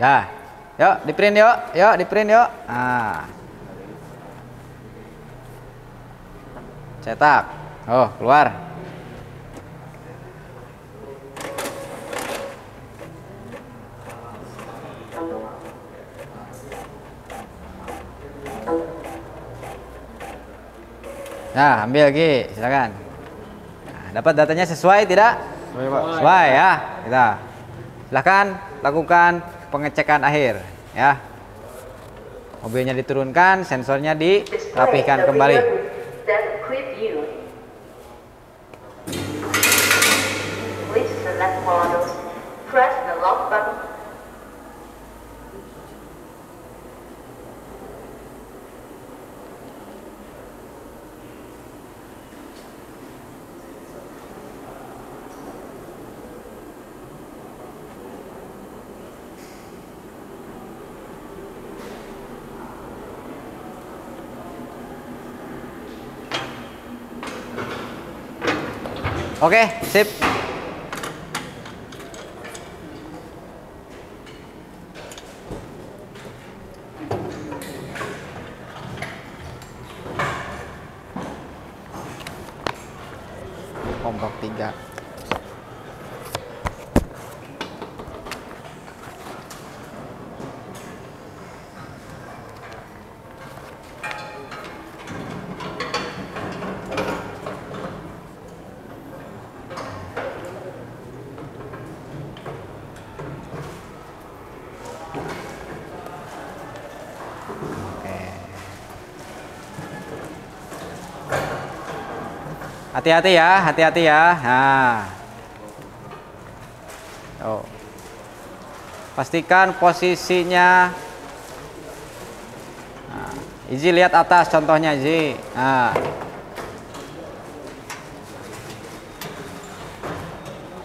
A: Dah, yuk di print yuk, Nah, cetak. Oh, keluar. Nah, ambil lagi, silakan. Nah, dapat datanya sesuai tidak? Sesuai ya. Kita silakan lakukan pengecekan akhir ya. Mobilnya diturunkan, sensornya dirapihkan kembali.
J: Please select models. Press the lock button.
A: Oke, sip. Kompak 3. Hati-hati ya, Nah, oh. Pastikan posisinya. Nah, Izzy lihat atas contohnya Izzy. Nah,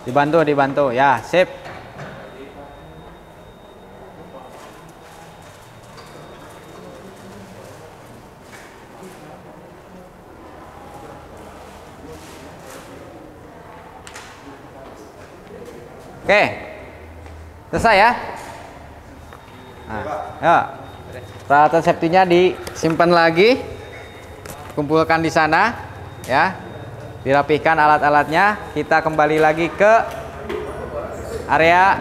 A: dibantu ya, sip. Oke, selesai ya. Nah, ya. Peralatan safety-nya disimpan lagi, kumpulkan di sana, ya. Dirapihkan alat-alatnya. Kita kembali lagi ke area.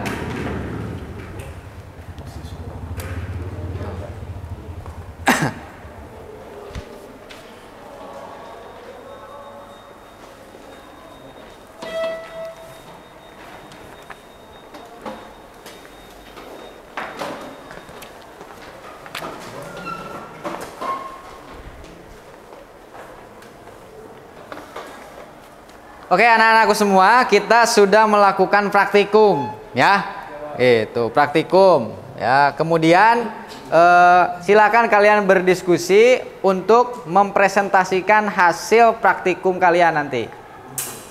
A: Oke, anak-anakku semua, kita sudah melakukan praktikum, ya. Itu praktikum, ya. Kemudian silakan kalian berdiskusi untuk mempresentasikan hasil praktikum kalian nanti.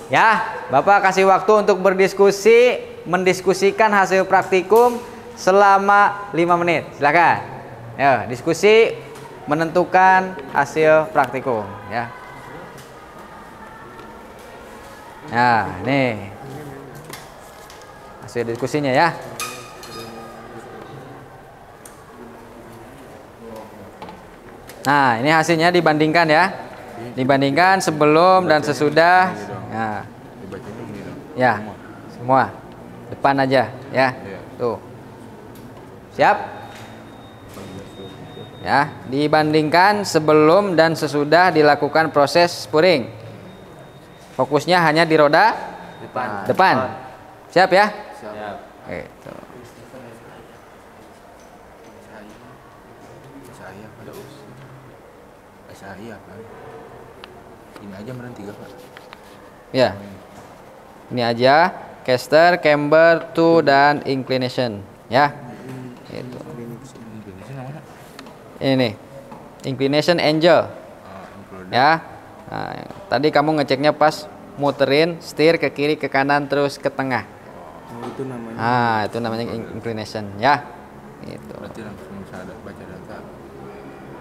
A: Ya, Bapak kasih waktu untuk berdiskusi, mendiskusikan hasil praktikum selama 5 menit. Silakan. Ya, diskusi menentukan hasil praktikum, ya. Nah, nih hasil diskusinya ya. Nah, ini hasilnya dibandingkan ya. Dibandingkan sebelum dan sesudah. Nah. Ya, semua. Depan aja ya. Tuh. Siap? Ya, dibandingkan sebelum dan sesudah dilakukan proses spuring. Fokusnya hanya di roda depan. Siap ya? Siap. Gitu.
H: Ini aja meren 3 Pak.
A: Ya. Ini aja caster, camber, to dan inclination ya. Itu. Ini inclination angle. Ya. Nah, tadi kamu ngeceknya pas muterin setir ke kiri ke kanan terus ke tengah.
H: Itu namanya.
A: Ah, itu namanya inclination ya. Itu.
H: Berarti langsung bisa baca data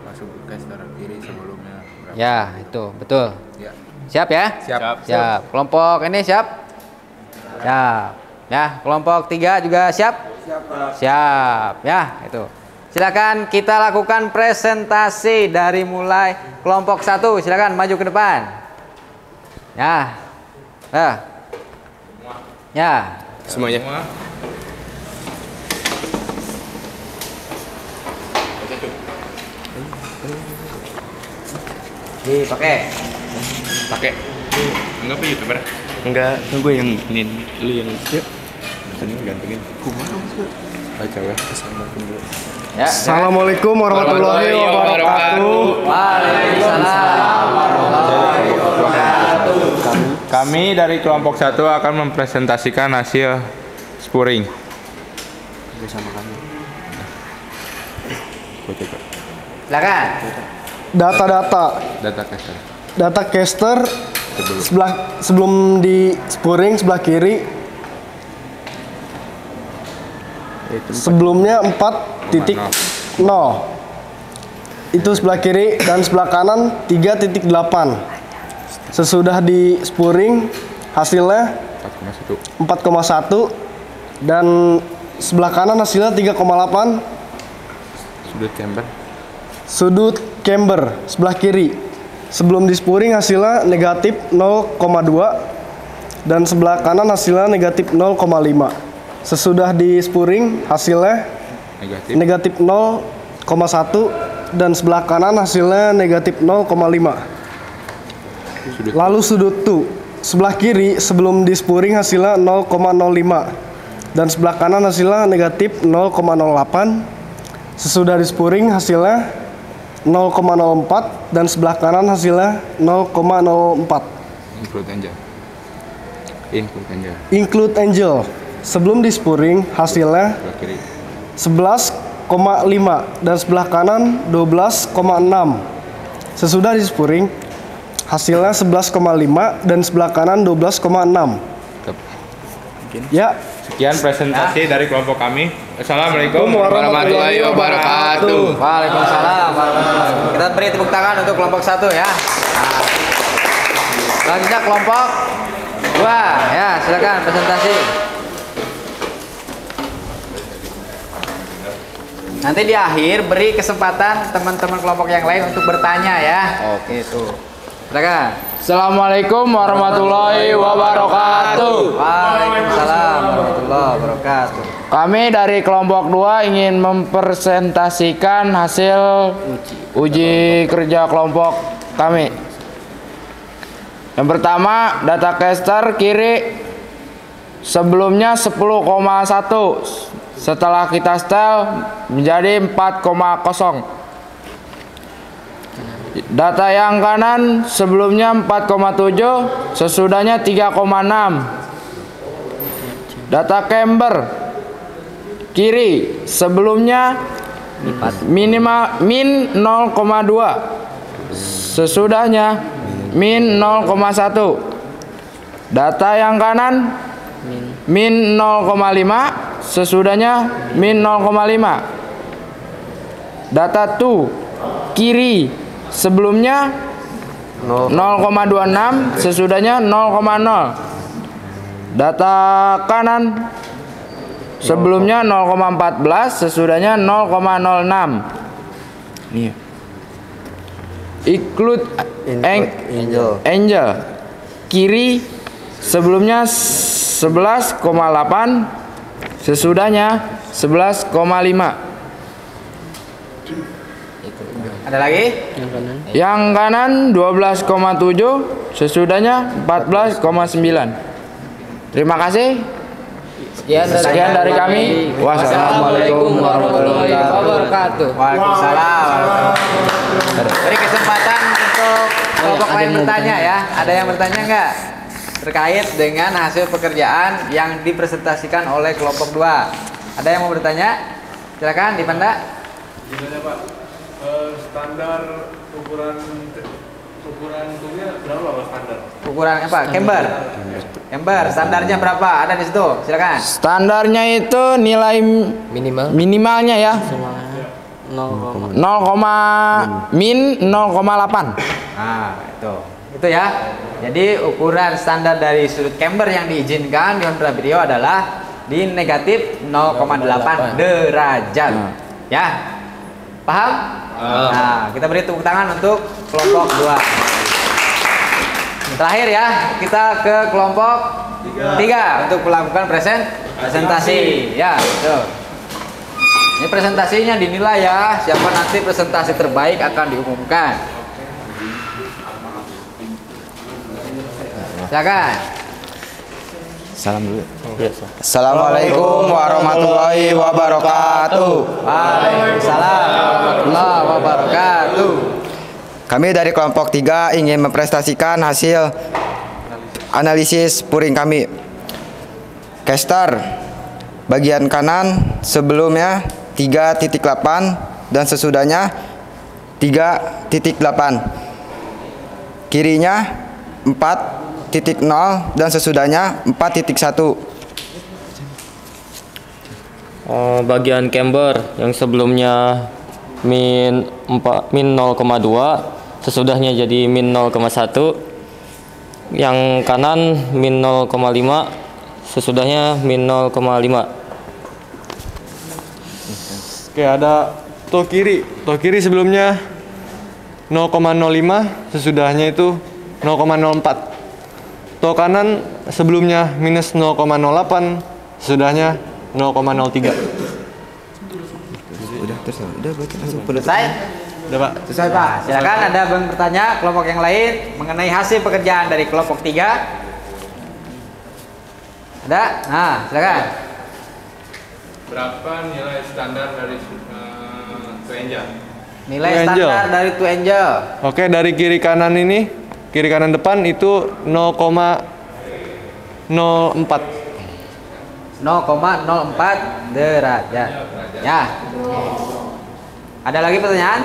H: masuk ke caster kiri sebelumnya. Berapa?
A: Ya, itu betul.
H: Ya.
A: Siap ya?
H: Siap.
A: Siap. Kelompok ini siap? Siap. Ya, kelompok 3 juga siap? Siap. Ya, itu. Silakan kita lakukan presentasi dari mulai kelompok 1. Silakan maju ke depan. Ya. Ya.
C: Semuanya.
A: Dipakai.
C: Pakai.
H: Enggak apa YouTuber?
C: Enggak, gue yang ini, lu yang
H: Sini gantengin. Baca ya. Assalamualaikum dulu.
A: Ya.
K: Assalamualaikum warahmatullahi wabarakatuh.
A: Waalaikumsalam warahmatullahi wabarakatuh.
H: Kami dari kelompok 1 akan mempresentasikan hasil spuring.
C: bersama kami.
A: Silakan.
K: Data caster sebelum di spuring sebelah kiri sebelumnya 4.0 itu sebelah kiri dan sebelah kanan 3.8. Sesudah di spuring hasilnya 4,1 dan sebelah kanan hasilnya 3,8. Sudut camber sebelah kiri sebelum di spuring hasilnya negatif 0,2 dan sebelah kanan hasilnya negatif 0,5. Sesudah di spuring hasilnya negatif 0,1 dan sebelah kanan hasilnya negatif 0,5. Lalu sudut tu sebelah kiri sebelum di spuring hasilnya 0,05 dan sebelah kanan hasilnya negatif 0,08. Sesudah di spuring hasilnya 0,04 dan sebelah kanan hasilnya 0,04. Include angel sebelum di spuring hasilnya 11,5 dan sebelah kanan 12,6. Sesudah di spuring hasilnya 11,5 dan sebelah kanan 12,6. Ya.
H: Sekian presentasi dari kelompok kami. Assalamualaikum
C: warahmatullahi wabarakatuh.
A: Waalaikumsalam warahmatullahi wabarakatuh. Kita beri tepuk tangan untuk kelompok 1 ya. Selanjutnya kelompok 2 ya, silakan presentasi. Nanti di akhir beri kesempatan teman-teman kelompok yang lain untuk bertanya ya. Oke itu. Silakan.
L: Assalamualaikum warahmatullahi wabarakatuh.
A: Waalaikumsalam warahmatullahi wabarakatuh.
L: Kami dari kelompok 2 ingin mempresentasikan hasil uji kerja kelompok kami. Yang pertama, data caster kiri sebelumnya 10,1, setelah kita setel menjadi 4,0. Data yang kanan sebelumnya 4,7, sesudahnya 3,6. Data camber kiri sebelumnya minimal min 0,2, sesudahnya min 0,1. Data yang kanan min 0,5, sesudahnya min 0,5. Data 2 kiri sebelumnya 0,26, sesudahnya 0,0. Data kanan sebelumnya 0,14, sesudahnya 0,06. Nih. Include angel kiri sebelumnya 11,8, sesudahnya 11,5.
A: Ada lagi?
L: Yang kanan 12,7, sesudahnya 14,9. Terima kasih. Sekian dari kami.
A: Wassalamualaikum warahmatullahi wabarakatuh. Waalaikumsalam. Beri kesempatan untuk kelompok lain bertanya ya. Ada yang bertanya nggak terkait dengan hasil pekerjaan yang dipresentasikan oleh kelompok 2? Ada yang mau bertanya? Silakan Dipanda.
G: Gimana Pak? Standar ukuran tungnya berapa Pak standar?
A: Ukuran apa? Camber. Camber standarnya berapa? Ada di situ. Silakan.
L: Standarnya itu nilai minimalnya ya. 0,8.
A: Nah, itu ya. Jadi ukuran standar dari sudut camber yang diizinkan di Honda Brio adalah di negatif 0,8 derajat. Ya. Paham? Nah, kita beri tepuk tangan untuk kelompok 2. Terakhir ya, kita ke kelompok 3 untuk melakukan presentasi. Ya, betul. Ini presentasinya dinilai ya. Siapa nanti presentasi terbaik akan diumumkan. Silakan.
M: Salam dulu. Assalamualaikum warahmatullahi wabarakatuh.
A: Waalaikumsalam warahmatullahi wabarakatuh.
E: Kami dari kelompok 3 ingin mempresentasikan hasil analisis puring kami. Caster bagian kanan sebelumnya 3.8 dan sesudahnya 3.8. Kirinya 4.0 dan sesudahnya 4.1.
N: Bagian camber yang sebelumnya min 0,2, sesudahnya jadi min 0,1. Yang kanan min 0,5, sesudahnya min 0,5.
G: Oke, ada toh kiri sebelumnya 0,05, sesudahnya itu 0,04. Toh kanan sebelumnya minus 0,08, sesudahnya 0,03.
E: Udah berarti langsung
A: selesai?
G: Udah Pak.
A: Selesai Pak. Silakan ada yang bertanya kelompok yang lain mengenai hasil pekerjaan dari kelompok 3. Ada? Nah, silakan.
H: Berapa nilai standar dari Two Angel?
A: Nilai standar dari Two Angel.
G: Oke, dari kiri kanan ini, kiri kanan depan itu 0,04.
A: 0,04 derajat. Ya. Ada lagi pertanyaan?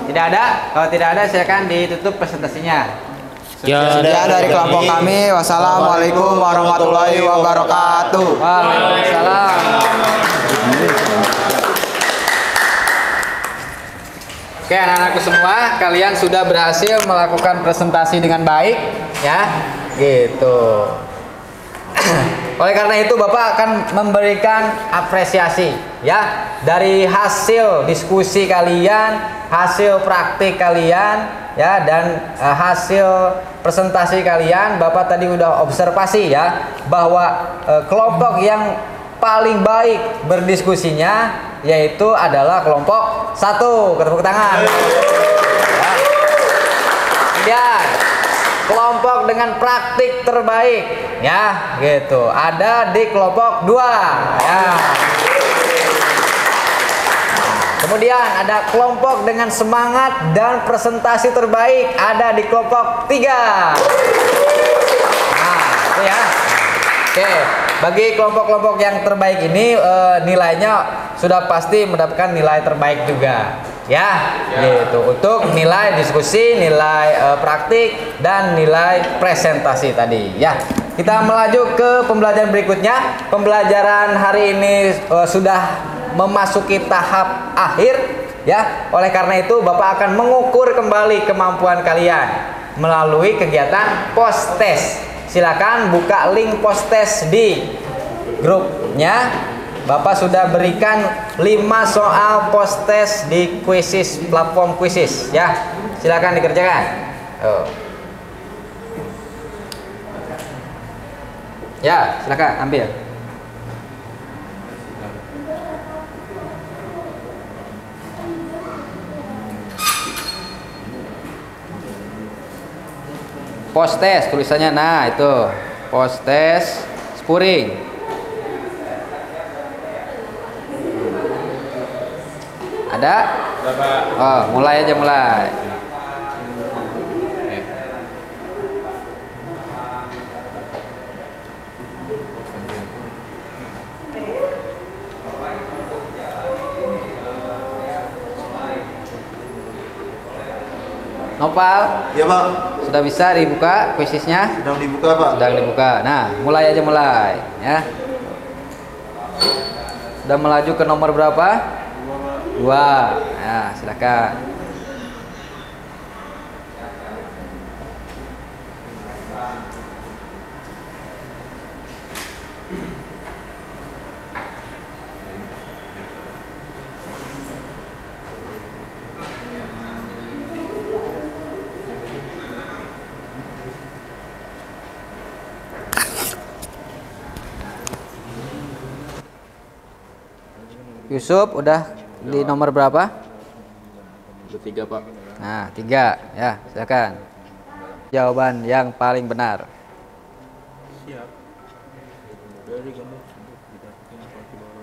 A: Tidak ada? Kalau tidak ada, silakan ditutup presentasinya.
E: Sekian dari kelompok kami. Wassalamualaikum warahmatullahi wabarakatuh.
A: Waalaikumsalam. Oke, anak-anakku semua, kalian sudah berhasil melakukan presentasi dengan baik, ya, gitu. Oleh karena itu, Bapak akan memberikan apresiasi ya dari hasil diskusi kalian, hasil praktik kalian, ya, dan hasil presentasi kalian. Bapak tadi udah observasi ya bahwa kelompok yang paling baik berdiskusinya yaitu adalah kelompok 1. Tepuk tangan. Ya, kelompok dengan praktik terbaik, ya, gitu. Ada di kelompok 2, ya. Kemudian ada kelompok dengan semangat dan presentasi terbaik, ada di kelompok 3. Nah, itu ya. Oke, bagi kelompok-kelompok yang terbaik ini nilainya sudah pasti mendapatkan nilai terbaik juga, ya, gitu. Untuk nilai diskusi, nilai praktik, dan nilai presentasi tadi, ya. Kita melaju ke pembelajaran berikutnya. Pembelajaran hari ini sudah memasuki tahap akhir, ya. Oleh karena itu Bapak akan mengukur kembali kemampuan kalian melalui kegiatan post test. Silakan buka link post test di grupnya. Bapak sudah berikan 5 soal post test di Quizizz, platform Quizizz, ya. Silakan dikerjakan. Ya, silakan ambil. Post test tulisannya, nah itu post test spuring. Ada? Oh, mulai aja mulai. Nopal?
O: Ya Pak.
A: Sudah bisa dibuka Quizizz-nya?
O: Sedang dibuka Pak.
A: Sedang dibuka. Nah, mulai aja mulai, ya. Sudah melaju ke nomor berapa? 2. Nah, silakan. Yusuf udah di nomor berapa?
C: 3 Pak.
A: Nah, 3, ya, silakan. Jawaban yang paling benar.
H: Siap. Dari kamu didapatkan seperti bahwa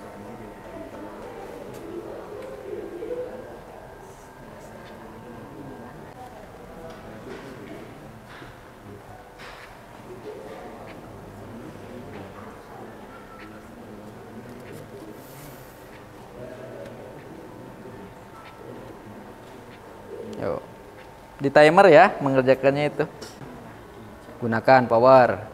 A: Yuk. Di timer ya mengerjakannya itu. Gunakan power.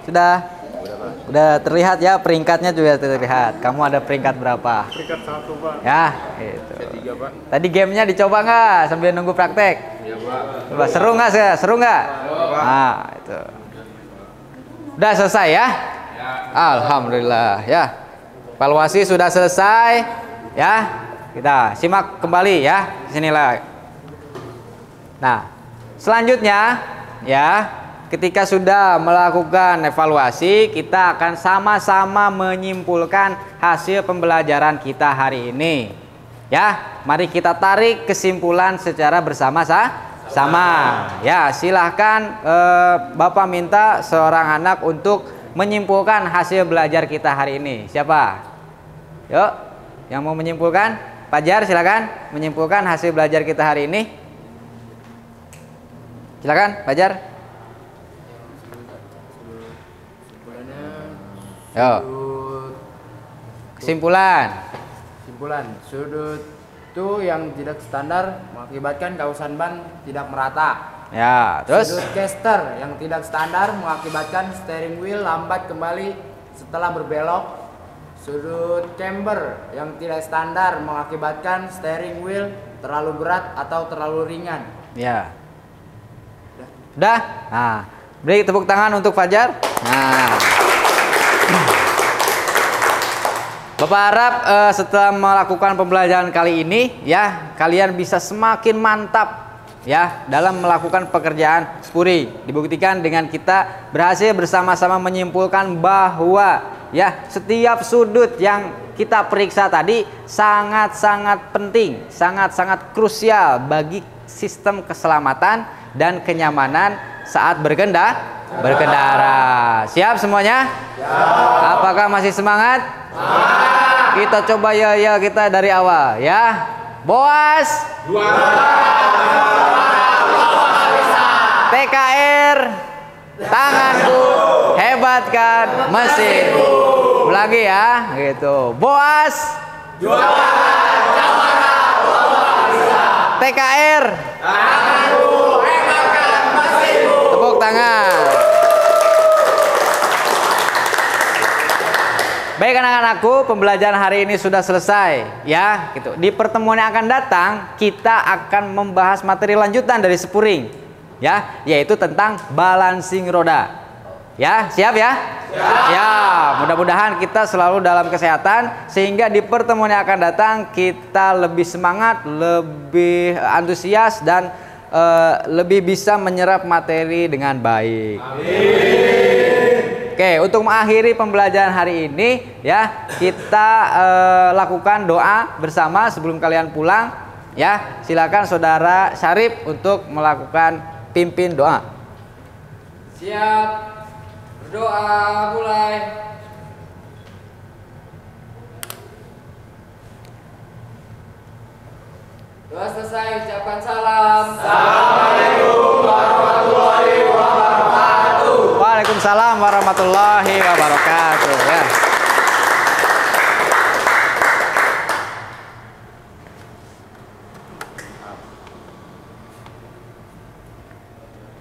A: Sudah? Udah terlihat ya, peringkatnya juga terlihat. Kamu ada peringkat berapa?
G: Peringkat 1 Pak.
A: Ya, itu.
C: 3 Pak.
A: Tadi gamenya dicoba nggak sambil nunggu praktek?
C: Iya Pak.
A: Coba seru nggak sih? Seru nggak? Nah, itu. Udah selesai ya? Alhamdulillah ya. Evaluasi sudah selesai ya. Kita simak kembali ya. Sinilah. Nah, selanjutnya ya. Ketika sudah melakukan evaluasi, kita akan sama-sama menyimpulkan hasil pembelajaran kita hari ini. Ya, mari kita tarik kesimpulan secara bersama-sama. Ya, silahkan Bapak minta seorang anak untuk menyimpulkan hasil belajar kita hari ini. Siapa? Yuk, yang mau menyimpulkan? Fajar, silakan menyimpulkan hasil belajar kita hari ini. Silakan, Fajar. Yo. Kesimpulan.
L: Sudut itu yang tidak standar mengakibatkan kausan ban tidak merata.
A: Ya, terus
L: Sudut caster yang tidak standar mengakibatkan steering wheel lambat kembali setelah berbelok. Sudut chamber yang tidak standar mengakibatkan steering wheel terlalu berat atau terlalu ringan.
A: ya. Udah? Nah, beri tepuk tangan untuk Fajar. Nah. Bapak harap setelah melakukan pembelajaran kali ini ya, kalian bisa semakin mantap ya dalam melakukan pekerjaan spuring. Dibuktikan dengan kita berhasil bersama-sama menyimpulkan bahwa ya setiap sudut yang kita periksa tadi sangat-sangat penting, sangat-sangat krusial bagi sistem keselamatan dan kenyamanan saat berkendara. Siap semuanya? Siap. Apakah masih semangat? Kita coba ya kita dari awal ya. Boas. TKR. Tanganku hebatkan mesin. Ulangi ya, gitu. Boas. TKR. Tanganku hebatkan mesin. Tepuk tangan. Baik anak-anakku, pembelajaran hari ini sudah selesai ya, gitu. Di pertemuan yang akan datang, kita akan membahas materi lanjutan dari spuring ya, yaitu tentang balancing roda. Ya, siap ya? Siap. Ya, mudah-mudahan kita selalu dalam kesehatan sehingga di pertemuan yang akan datang kita lebih semangat, lebih antusias dan lebih bisa menyerap materi dengan baik. Amin. Oke, untuk mengakhiri pembelajaran hari ini ya, kita lakukan doa bersama sebelum kalian pulang ya. Silakan Saudara Syarif untuk melakukan pimpin doa.
L: Siap. Berdoa mulai. Doa selesai, ucapkan salam. Assalamualaikum warahmatullahi wabarakatuh.
A: Waalaikumsalam warahmatullahi wabarakatuh ya.